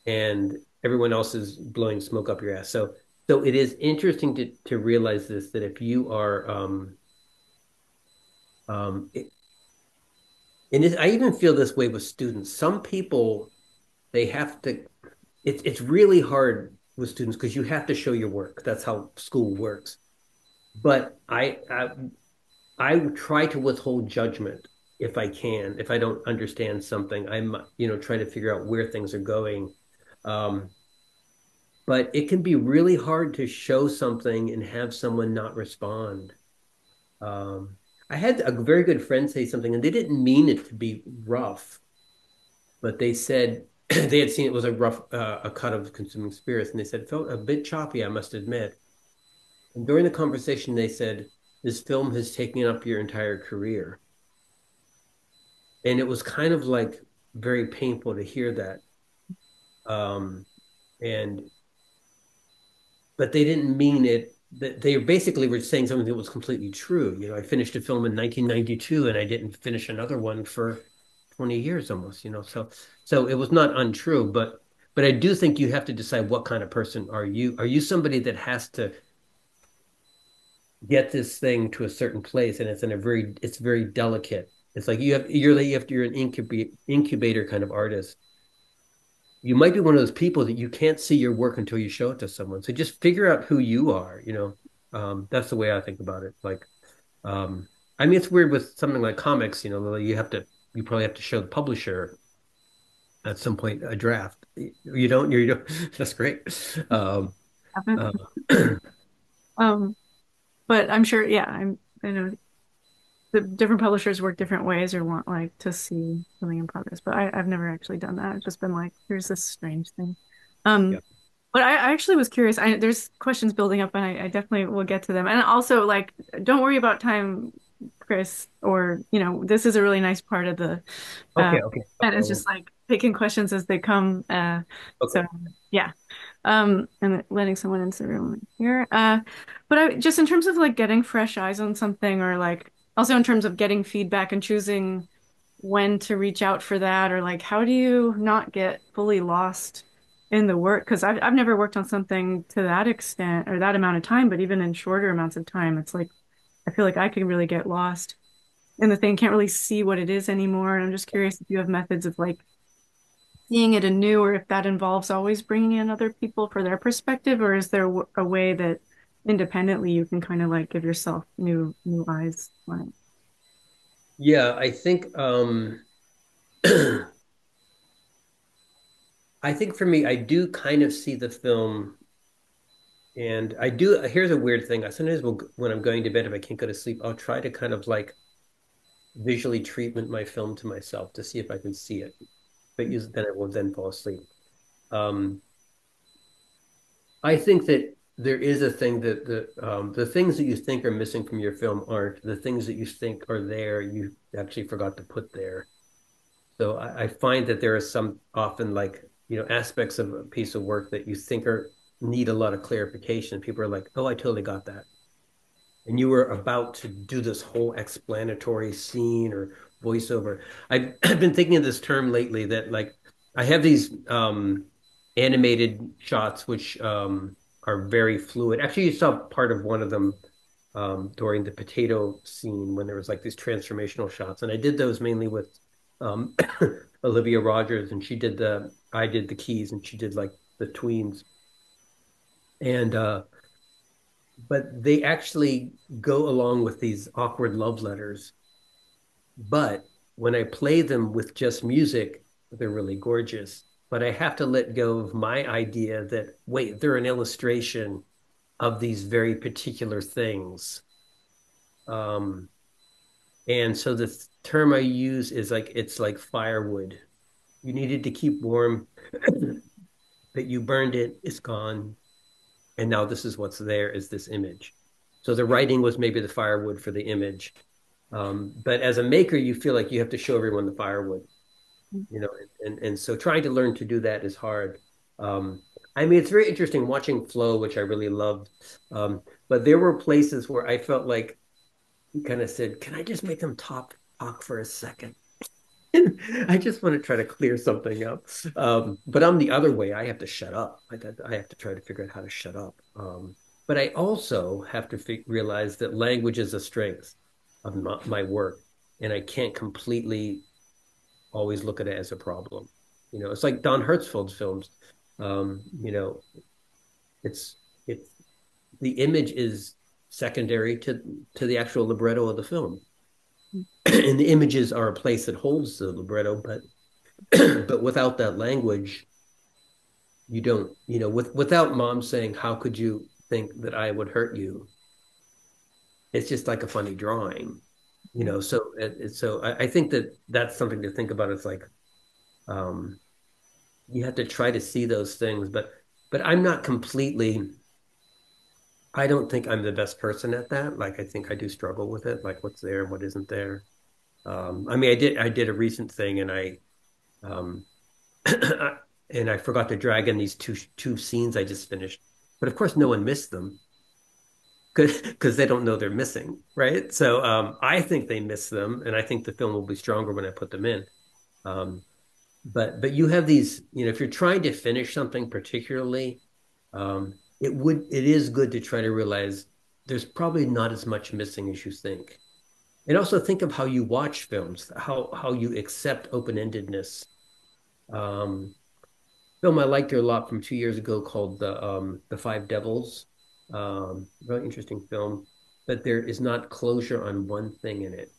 [SPEAKER 2] and everyone else is blowing smoke up your ass. So it is interesting to realize this that if you are it, and I even feel this way with students. Some people they have to. It's really hard with students because you have to show your work. That's how school works. But I try to withhold judgment if I can. If I don't understand something, I'm try to figure out where things are going. Um, but it can be really hard to show something and have someone not respond. Um, I had a very good friend say something, and they didn't mean it to be rough, but they said they had seen it was a cut of Consuming Spirits, and they said it felt a bit choppy, I must admit. And during the conversation, they said, "This film has taken up your entire career." And it was kind of like very painful to hear that. Um, and but they didn't mean it. That they basically were saying something that was completely true. I finished a film in 1992, and I didn't finish another one for 20 years almost. So it was not untrue, but I do think you have to decide what kind of person are you. Are you somebody that has to get this thing to a certain place, and it's very delicate. It's like you're an incubator kind of artist. You might be one of those people that you can't see your work until you show it to someone. So just figure out who you are. That's the way I think about it. Like, I mean, it's weird with something like comics. You probably have to show the publisher at some point a draft. You don't. You don't. That's great. Uh,
[SPEAKER 1] um, but I'm sure, yeah, I know the different publishers work different ways or want like to see something in progress. But I've never actually done that. I've just been like, here's this strange thing.
[SPEAKER 2] yeah.
[SPEAKER 1] But I actually was curious. There's questions building up, and I definitely will get to them. And also, like, don't worry about time, Chris. Or this is a really nice part of the
[SPEAKER 2] Okay. Okay.
[SPEAKER 1] and
[SPEAKER 2] Okay.
[SPEAKER 1] it's just like taking questions as they come. So
[SPEAKER 2] Okay.
[SPEAKER 1] yeah, and letting someone into the room here. But just in terms of like getting fresh eyes on something, or like also in terms of getting feedback and choosing when to reach out for that, or like how do you not get fully lost in the work? Because I've never worked on something to that extent or that amount of time, but even in shorter amounts of time, it's like I feel like I can really get lost in the thing, can't really see what it is anymore. And I'm just curious if you have methods of like seeing it anew, or if that involves always bringing in other people for their perspective, or is there a way that independently you can kind of like give yourself new eyes on it?
[SPEAKER 2] Yeah, I think I think for me, I do kind of see the film, and I do. Here's a weird thing. I sometimes when I'm going to bed, if I can't go to sleep, I'll try to kind of like visually treatment my film to myself to see if I can see it. But then I will then fall asleep. Um, I think that there is a thing that the things that you think are missing from your film aren't the things that you think are there. You actually forgot to put there. So I find that there are some often like, aspects of a piece of work that you think are need a lot of clarification. People are like, "Oh, I totally got that." and you were about to do this whole explanatory scene or voiceover. I've been thinking of this term lately that like I have these animated shots which are very fluid. Actually, you saw part of one of them during the potato scene when there was like these transformational shots, and I did those mainly with um, Olivia Rogers, and I did the keys, and she did like the tweens, and but they actually go along with these awkward love letters. But when I play them with just music, they're really gorgeous. But I have to let go of my idea that, wait, they're an illustration of these very particular things. Um, and so the term I use is like, it's like firewood. You needed to keep warm, but you burned it, it's gone. And now this is what's there is this image. So the writing was maybe the firewood for the image. But as a maker, you feel like you have to show everyone the firewood, you know, and so trying to learn to do that is hard. I mean, it's very interesting watching Flow, which I really loved. But there were places where I felt like he kind of said, "Can I just make them talk for a second?" I just want to try to clear something up. But I'm the other way. I have to shut up. I have to try to figure out how to shut up. But I also have to realize that language is a strength of my work, and I can't completely always look at it as a problem. You know, it's like Don Hertzfeld's films. You know, it's it's the image is secondary to the actual libretto of the film. And the images are a place that holds the libretto, but but without that language, you don't, you know, without mom saying, "How could you think that I would hurt you?" It's just like a funny drawing, you know. So I think that that's something to think about. It's like um, you have to try to see those things, but I'm not completely. I don't think I'm the best person at that. Like I think I do struggle with it, like what's there and what isn't there. I mean, I did a recent thing, and I um, and I forgot to drag in these two scenes I just finished. But of course, no one missed them because they don't know they're missing, right? So I think they miss them, and I think the film will be stronger when I put them in. Um, but you have these, you know, if you're trying to finish something particularly, it is good to try to realize there's probably not as much missing as you think. And also think of how you watch films, how you accept open-endedness. Um, Film I liked a lot from 2 years ago called the Five Devils. Really interesting film, but there is not closure on one thing in it.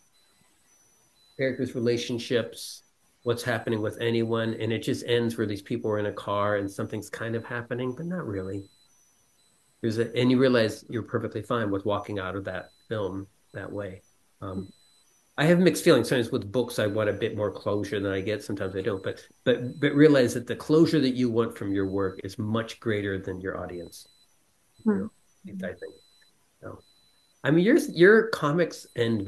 [SPEAKER 2] Characters' relationships, what's happening with anyone, and it just ends where these people are in a car and something's kind of happening, but not really. And you realize you're perfectly fine with walking out of that film that way. Um, I have mixed feelings. Sometimes with books, I want a bit more closure than I get. Sometimes I don't. But realize that the closure that you want from your work is much greater than your audience. You know, I think. So, I mean, your comics end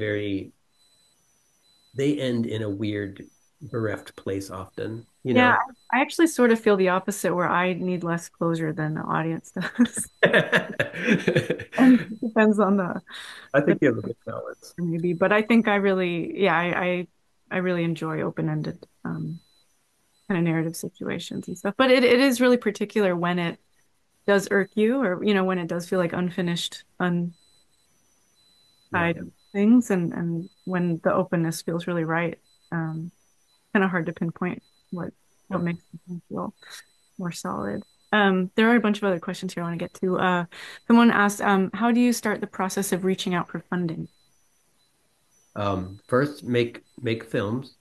[SPEAKER 2] they end in a weird, bereft place often. You
[SPEAKER 1] Yeah,
[SPEAKER 2] know.
[SPEAKER 1] I actually sort of feel the opposite where I need less closure than the audience does. And it depends on
[SPEAKER 2] I
[SPEAKER 1] the
[SPEAKER 2] think you have a good balance.
[SPEAKER 1] maybe, but I think I really, yeah, I really enjoy open-ended kind of narrative situations and stuff. But it is really particular when it does irk you, or when it does feel like unfinished,
[SPEAKER 2] Yeah.
[SPEAKER 1] untied things, and when the openness feels really right. Um, Kind of hard to pinpoint what
[SPEAKER 2] Yep.
[SPEAKER 1] makes something feel more solid. There are a bunch of other questions here I want to get to. Someone asked, how do you start the process of reaching out for funding?
[SPEAKER 2] First, make films,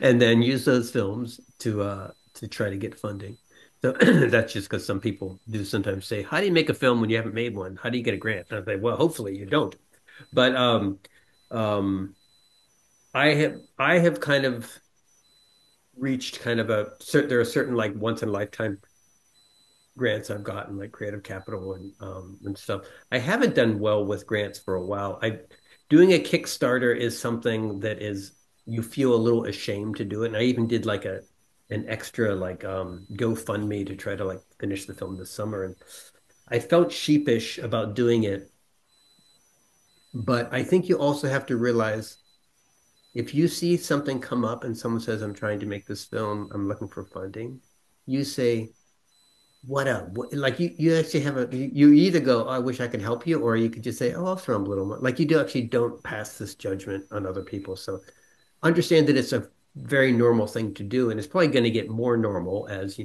[SPEAKER 2] and then use those films to try to get funding. So that's just because some people do sometimes say, "How do you make a film when you haven't made one? How do you get a grant?" And I say, "Well, hopefully you don't." But um, I have kind of reached kind of there are certain like once in a lifetime grants I've gotten, like Creative Capital and stuff. I haven't done well with grants for a while. I Doing a Kickstarter is something that is you feel a little ashamed to do it. And I even did like an extra like GoFundMe to try to like finish the film this summer. And I felt sheepish about doing it But I think you also have to realize if you see something come up and someone says, I'm trying to make this film, I'm looking for funding, you say, what up? Like you actually have you either go, oh, I wish I could help you, or you could just say, oh, I'll throw them a little more. Like you do actually don't pass this judgment on other people. So understand that it's a very normal thing to do, and it's probably going to get more normal as,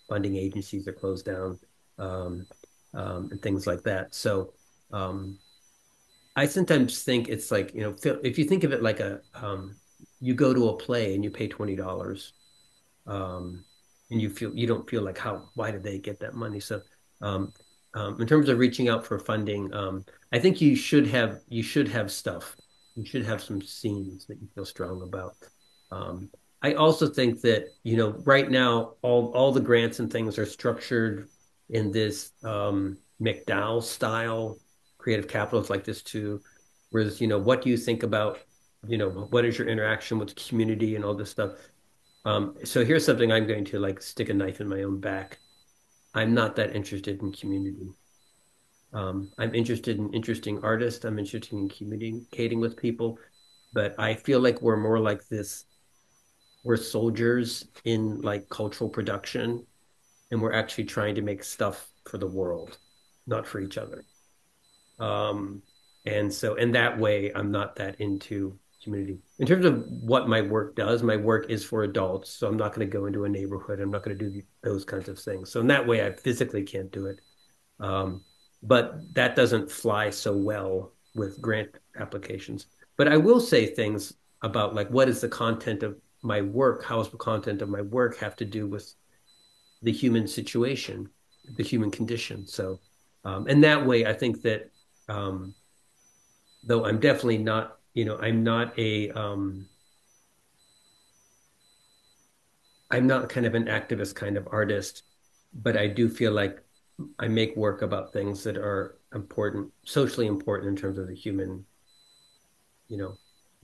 [SPEAKER 2] funding agencies are closed down, um, and things like that. So um, I sometimes think it's like, if you think of it like you go to a play and you pay $20, um, and you don't feel like why did they get that money? So, um, in terms of reaching out for funding, I think you should have stuff. You should have some scenes that you feel strong about. Um, I also think that, right now all the grants and things are structured in this McDowell style creative capitals like this too. Whereas, what do you think about, what is your interaction with the community and all this stuff? So here's something I'm going to like stick a knife in my own back. I'm not that interested in community. I'm interested in interesting artists. I'm interested in communicating with people, but I feel like we're more like this. We're soldiers in like cultural production, and we're actually trying to make stuff for the world, not for each other. Um, and so in that way, I'm not that into community. In terms of what my work does, my work is for adults. So I'm not going to go into a neighborhood. I'm not going to do those kinds of things. So in that way, I physically can't do it. Um, but that doesn't fly so well with grant applications. But I will say things about like what is the content of my work? How does the content of my work have to do with the human situation, the human condition? So, and that way, I think that um, though I'm definitely not, I'm not kind of an activist kind of artist, but I do feel like I make work about things that are important, socially important in terms of the human, you know,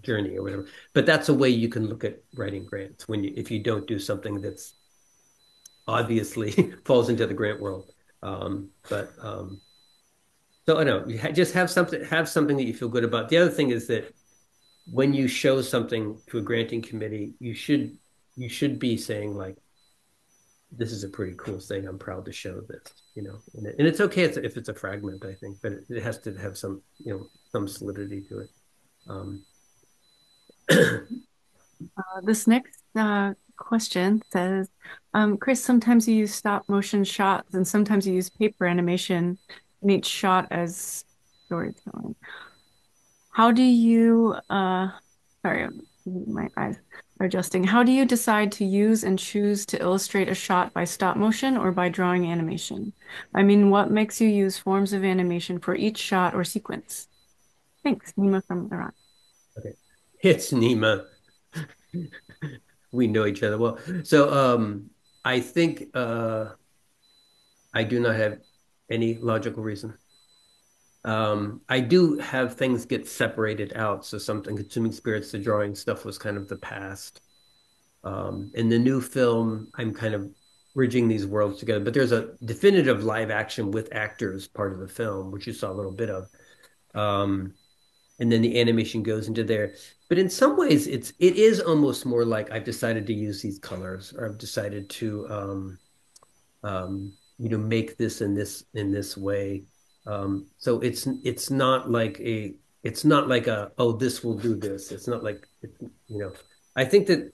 [SPEAKER 2] journey or whatever. But that's a way you can look at writing grants if you don't do something that's obviously falls into the grant world. But so I don't know, just have something that you feel good about. The other thing is that when you show something to a granting committee, you should be saying like, this is a pretty cool thing. I'm proud to show this, and it's okay if it's a fragment, I think, but it has to have some solidity to it. Um,
[SPEAKER 1] This next question says, Chris, sometimes you use stop motion shots and sometimes you use paper animation in each shot as storytelling. How do you, sorry, my eyes are adjusting. How do you decide to use and choose to illustrate a shot by stop motion or by drawing animation? I mean, what makes you use forms of animation for each shot or sequence? Thanks, Nima from Iran.
[SPEAKER 2] okay, it's Nima. We know each other well. So I think I do not have any logical reason. I do have things get separated out. So something consuming spirits, the drawing stuff was kind of the past. In the new film, I'm kind of bridging these worlds together, but there's a definitive live action with actors part of the film, which you saw a little bit of. Um, and then the animation goes into there. But in some ways, it is almost more like I've decided to use these colors, or I've decided to make this in this way. So it's not like a, oh, this will do this. It's not like you know. I think that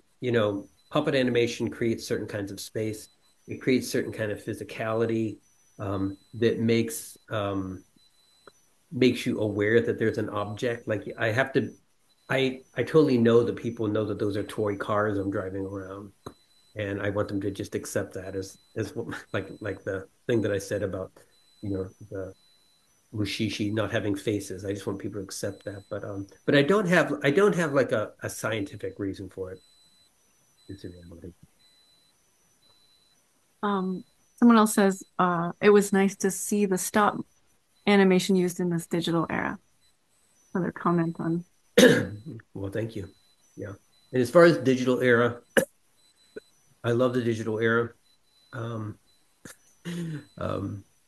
[SPEAKER 2] puppet animation creates certain kinds of space. It creates certain kind of physicality that makes you aware that there's an object. Like I totally know that people know that those are toy cars I'm driving around, and I want them to just accept that as what, like the thing that I said about the Mushishi not having faces. I just want people to accept that. But I don't have like a scientific reason for it. It's a reality.
[SPEAKER 1] Um, Someone else says, it was nice to see the stop animation used in this digital era. Other comment on.
[SPEAKER 2] Well, thank you. Yeah. And as far as digital era, I love the digital era. Um,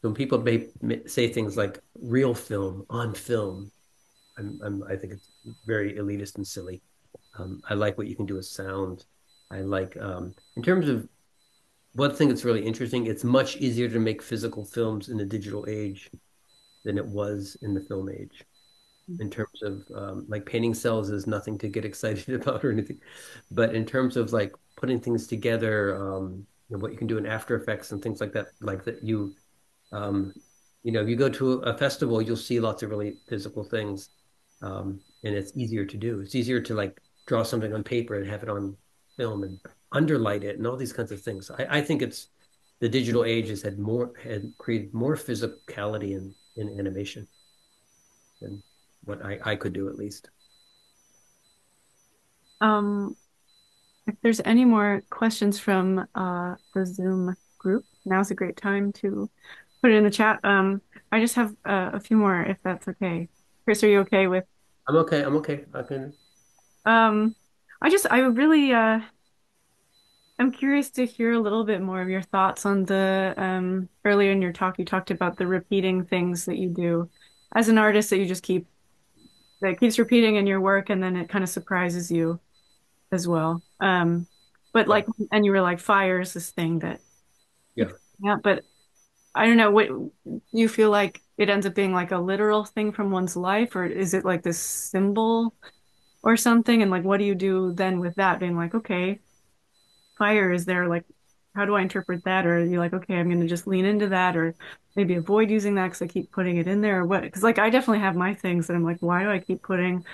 [SPEAKER 2] when people may say things like real film on film, I think it's very elitist and silly. I like what you can do with sound. I like in terms of one thing that's really interesting, it's much easier to make physical films in the digital age than it was in the film age. In terms of like painting cells is nothing to get excited about or anything. But in terms of like putting things together, what you can do in After Effects and things like that um, if you go to a festival, you'll see lots of really physical things. And it's easier to do. It's easier to like draw something on paper and have it on film and underlight it and all these kinds of things. I think it's the digital age had created more physicality in animation than what I could do at least.
[SPEAKER 1] If there's any more questions from the Zoom group, now's a great time to put it in the chat. I just have a few more, if that's okay. Chris, are you okay with?
[SPEAKER 2] I'm okay. I'm okay. I can.
[SPEAKER 1] Um, I really I'm curious to hear a little bit more of your thoughts on the earlier in your talk you talked about the repeating things that you do as an artist that you just keep that keeps repeating in your work and then it kind of surprises you as well. But
[SPEAKER 2] Yeah.
[SPEAKER 1] like and you were like fire is this thing that
[SPEAKER 2] Yeah.
[SPEAKER 1] yeah, but I don't know what you feel like it ends up being like a literal thing from one's life or is it like this symbol or something and like what do you do then with that being like okay fire is there like how do I interpret that or are you like okay I'm gonna just lean into that or maybe avoid using that because I keep putting it in there or what because like I definitely have my things that I'm like why do I keep putting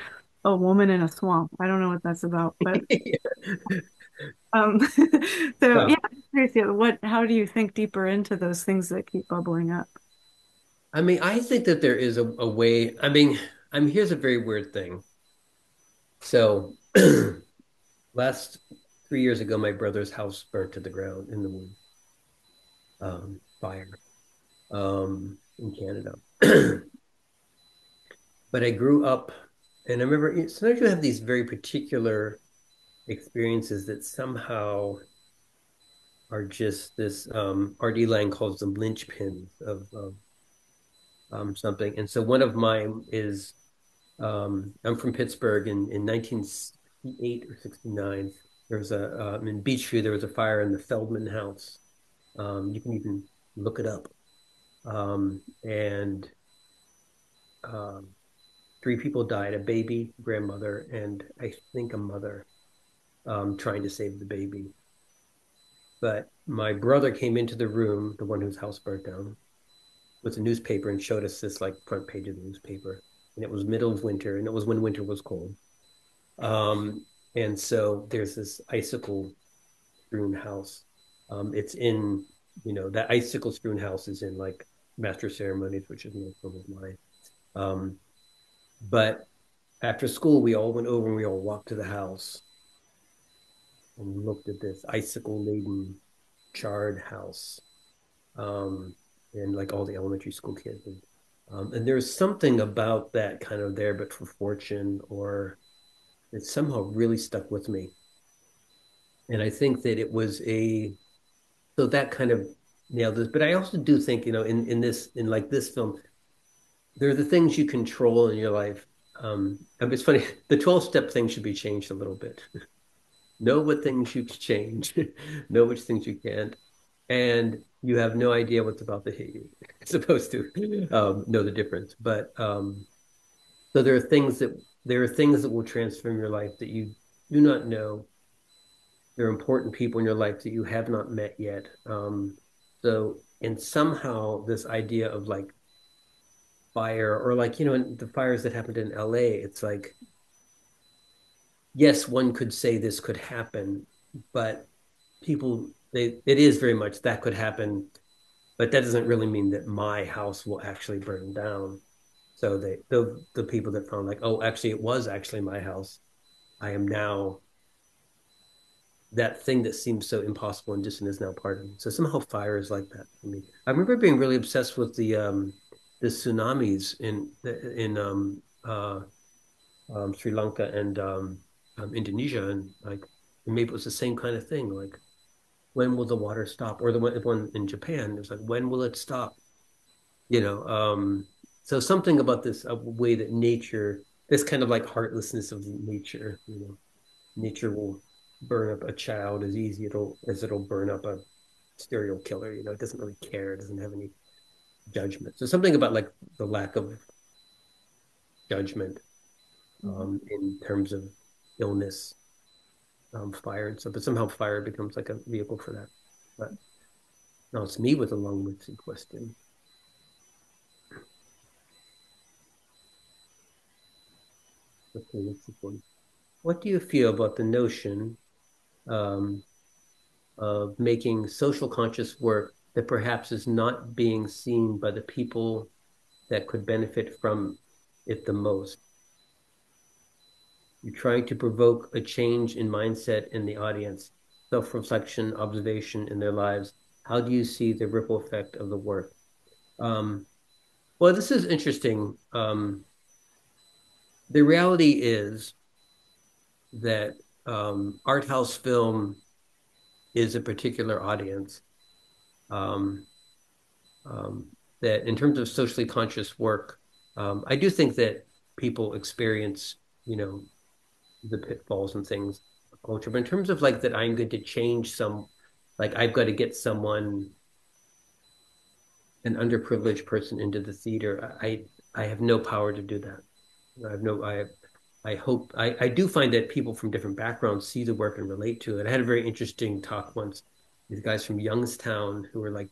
[SPEAKER 1] a woman in a swamp I don't know what that's about but um so yeah
[SPEAKER 2] Well,
[SPEAKER 1] I'm curious, yeah, what how do you think deeper into those things that keep bubbling up.
[SPEAKER 2] I mean, I think that there is a way. Here's a very weird thing. So last 3 years ago, my brother's house burnt to the ground in the woods, fire, in Canada. But I grew up, and I remember sometimes you have these very particular experiences that somehow are just this. R.D. Lang calls them linchpins of something. And so one of mine is I'm from Pittsburgh in 1968 or 69. There was in Beechview, there was a fire in the Feldman house. You can even look it up. And um, three people died, a baby, grandmother, and I think a mother trying to save the baby. But my brother came into the room, the one whose house burnt down, with a newspaper and showed us this like front page of the newspaper. And it was middle of winter, and it was when winter was cold. And so there's this icicle strewn house. It's in, that icicle strewn house is in like Master Ceremonies, which is no film of mine. But after school, we all went over and we all walked to the house and looked at this icicle laden, charred house. And like all the elementary school kids. And there's something about that kind of there, but for fortune, or it somehow really stuck with me. And I think that it was so that kind of nailed this. But I also do think, in like this film, there are the things you control in your life. And it's funny, the 12-step thing should be changed a little bit. Know what things you can change, know which things you can't, and you have no idea what's about to hit you. Supposed to know the difference. But so there are things that will transform your life that you do not know. There are important people in your life that you have not met yet. And somehow this idea of like fire or like, the fires that happened in LA, it's like, yes, one could say this could happen, but it is very much that could happen, but that doesn't really mean that my house will actually burn down. So the people that found like, oh, actually, it was actually my house. I am now that thing that seems so impossible and distant is now part of me. So somehow fire is like that for me. I remember being really obsessed with the tsunamis in Sri Lanka and Indonesia, and like maybe it was the same kind of thing. Like, when will the water stop? Or the one in Japan, it's like, when will it stop? You know, so something about this way that nature this kind of like heartlessness of nature. Nature will burn up a child as easy as it'll burn up a serial killer. It doesn't really care. It doesn't have any judgment. So something about like the lack of judgment in terms of illness, fire and stuff. But somehow fire becomes like a vehicle for that. But now it's me with a long-winded question. Okay, let's see one. What do you feel about the notion um, of making social conscious work that perhaps is not being seen by the people that could benefit from it the most? You're trying to provoke a change in mindset in the audience, self-reflection, observation in their lives. How do you see the ripple effect of the work? Well, this is interesting. The reality is that art house film is a particular audience. That in terms of socially conscious work, I do think that people experience, the pitfalls and things of culture. But in terms of like that, I'm going to change like I've got to get an underprivileged person into the theater. I have no power to do that. I do find that people from different backgrounds see the work and relate to it. I had a very interesting talk once. These guys from Youngstown who were like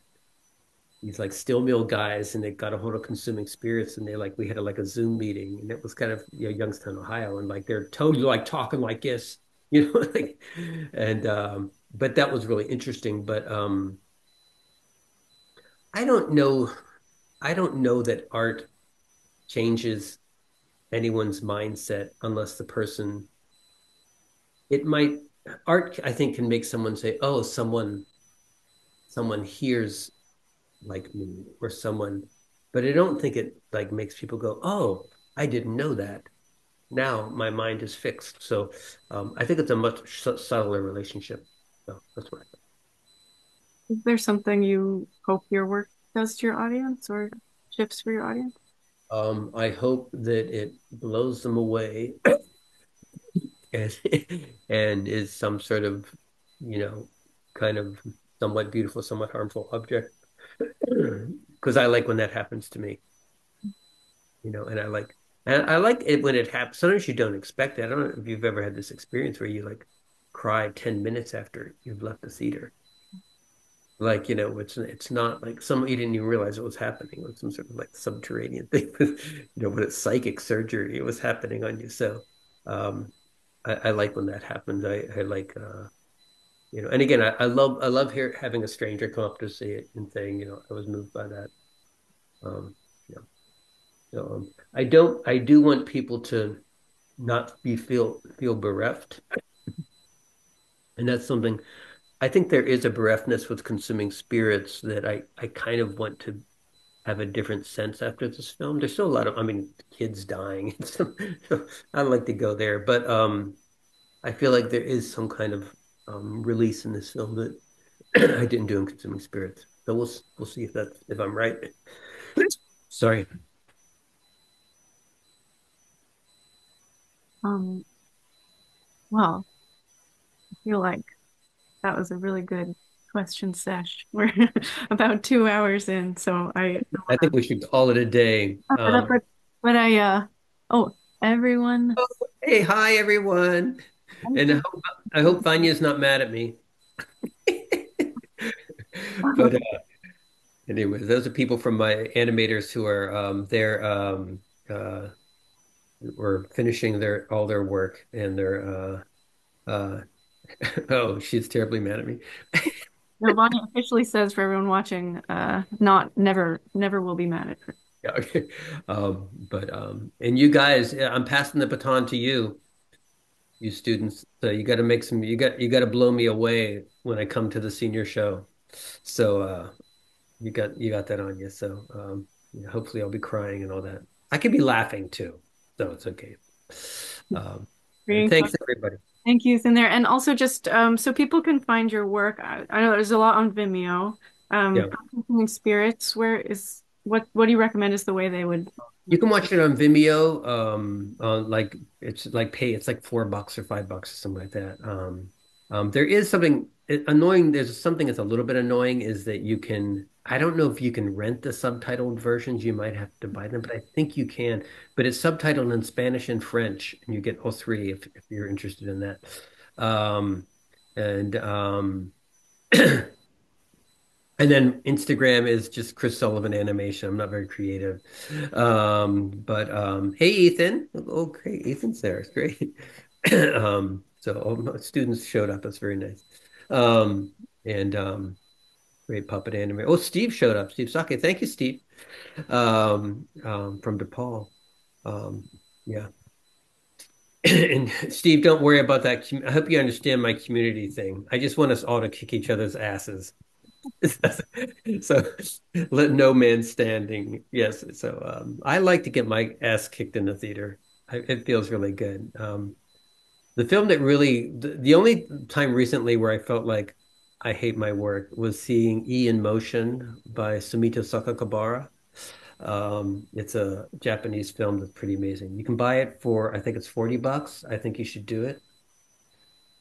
[SPEAKER 2] these like steel mill guys, and they got a hold of consuming spirits, and we had a Zoom meeting, and it was kind of Youngstown, Ohio, and like they're totally like talking like this, like, and but that was really interesting. But I don't know, I don't know that art changes anyone's mindset unless the person it might art I think can make someone say, oh, someone hears like me or someone, but I don't think it like makes people go, oh, I didn't know that. Now my mind is fixed. So I think it's a much subtler relationship. So that's what I think.
[SPEAKER 1] Is there something you hope your work does to your audience or shifts for your audience?
[SPEAKER 2] I hope that it blows them away and and is some sort of, you know, kind of somewhat beautiful, somewhat harmful object. Because I like when that happens to me, and I like it when it happens. Sometimes you don't expect it. I don't know if you've ever had this experience where you like cry 10 minutes after you've left the theater. Like, it's not like you didn't even realize it was happening. It was some sort of like subterranean thing with, but it's psychic surgery. It was happening on you. So um I like when that happens. I like and again I love having a stranger come up to see it and saying, I was moved by that. Um, you know, I do want people to not feel bereft. And that's something I think there is a bereftness with consuming spirits that I kind of want to have a different sense after this film. There's still a lot of, I mean, kids dying. I'd like to go there, but I feel like there is some kind of release in this film that I didn't do in Consuming Spirits. So we'll see if I'm right. Sorry.
[SPEAKER 1] Um, well, I feel like that was a really good question sesh. We're about 2 hours in, so
[SPEAKER 2] I think we should call it a day.
[SPEAKER 1] but oh, everyone.
[SPEAKER 2] Oh, hey, hi everyone. And I hope Vanya's not mad at me. But anyways, those are people from my animators who are they're were finishing all their work, and they're oh, she's terribly mad at me.
[SPEAKER 1] No, Vanya officially says for everyone watching, not never will be mad at her.
[SPEAKER 2] Yeah, okay. But and you guys, I'm passing the baton to you students. So you got to you got to blow me away when I come to the senior show. So you got that on you. So hopefully I'll be crying and all that. I could be laughing too, so it's okay. And thanks everybody.
[SPEAKER 1] Thank you, in there, and also just so people can find your work. I know there's a lot on Vimeo.
[SPEAKER 2] Yeah.
[SPEAKER 1] Consuming Spirits. What do you recommend is the way they would
[SPEAKER 2] You can watch it on Vimeo. On like it's like pay. It's like $4 or $5 or something like that. There is something annoying. There's something that's a little bit annoying is that you can. I don't know if you can rent the subtitled versions. You might have to buy them, but I think you can. But it's subtitled in Spanish and French, and you get all three if you're interested in that. Um, and And then Instagram is just Chris Sullivan animation. I'm not very creative. But hey Ethan. Oh great. Ethan's there. It's great. So all my students showed up. That's very nice. And great puppet anime. Oh, Steve showed up. Steve Sake. Thank you, Steve. From DePaul. Um, yeah. And Steve, don't worry about that. I hope you understand my community thing. I just want us all to kick each other's asses. So let no man standing. Yes. So I like to get my ass kicked in the theater. It feels really good. The film that really the only time recently where I felt like I hate my work was seeing E in Motion by Sumito Sakakibara. It's a Japanese film that's pretty amazing. You can buy it for I think it's $40. I think you should do it.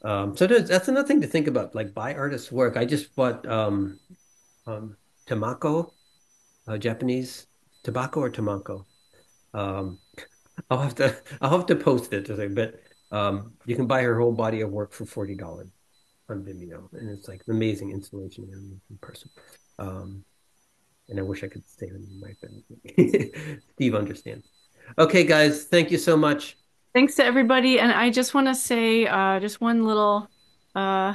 [SPEAKER 2] That's another thing to think about, like buy artists' work. I just bought um, Tamako, Japanese tobacco or Tamako. Um, I'll have to post it to say, but you can buy her whole body of work for $40 on Vimeo, and it's like an amazing installation in person. Um, and I wish I could say the name right, but Steve understands. Okay, guys, thank you so much.
[SPEAKER 1] Thanks to everybody. And I just want to say just one little uh,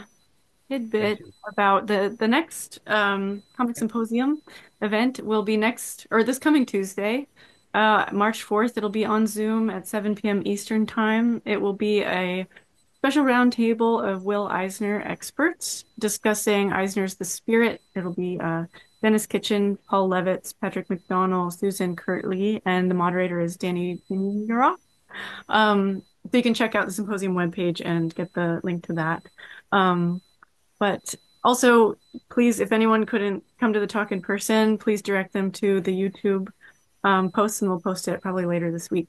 [SPEAKER 1] tidbit about the next comic symposium event will be next or this coming Tuesday, March 4th. It'll be on Zoom at 7 p.m. Eastern time. It will be a special roundtable of Will Eisner experts discussing Eisner's The Spirit. It'll be Dennis Kitchen, Paul Levitz, Patrick McDonnell, Susan Kirtley, and the moderator is Danny Pinero. So you can check out the symposium webpage and get the link to that. But also, please, if anyone couldn't come to the talk in person, please direct them to the YouTube post, and we'll post it probably later this week.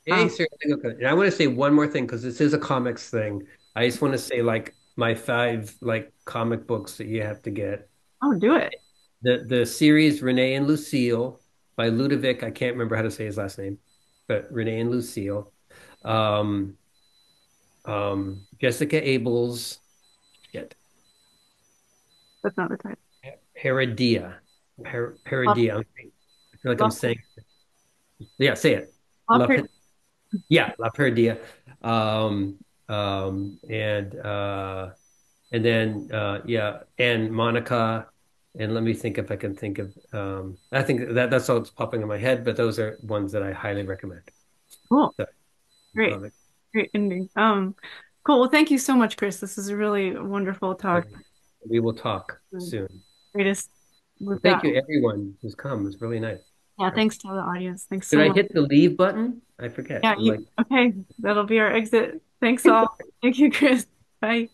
[SPEAKER 2] Hey, sir. Okay. And I want to say one more thing because this is a comics thing. I just want to say like my five like comic books that you have to get.
[SPEAKER 1] Oh, do it.
[SPEAKER 2] The series Renee and Lucille by Ludovic. I can't remember how to say his last name, but Renee and Lucille. Um, Jessica Abel's shit.
[SPEAKER 1] That's not the title.
[SPEAKER 2] Heredia. Heredia. I feel like I'm saying. Yeah, say it. Yeah, La Perdia. Um, and then yeah, and Monica, and let me think if I can think of I think that's all that's popping in my head, but those are ones that I highly recommend.
[SPEAKER 1] Cool.
[SPEAKER 2] So,
[SPEAKER 1] Great. Great ending. Cool. Well, thank you so much, Chris. This is a really wonderful talk.
[SPEAKER 2] We will talk soon.
[SPEAKER 1] Greatest.
[SPEAKER 2] Thank you, everyone who's come. It's really nice.
[SPEAKER 1] Yeah, thanks to the audience. Thanks so
[SPEAKER 2] Did I
[SPEAKER 1] much.
[SPEAKER 2] hit the leave button? I forget.
[SPEAKER 1] Yeah, okay. That'll be our exit. Thanks all. Thank you, Chris. Bye.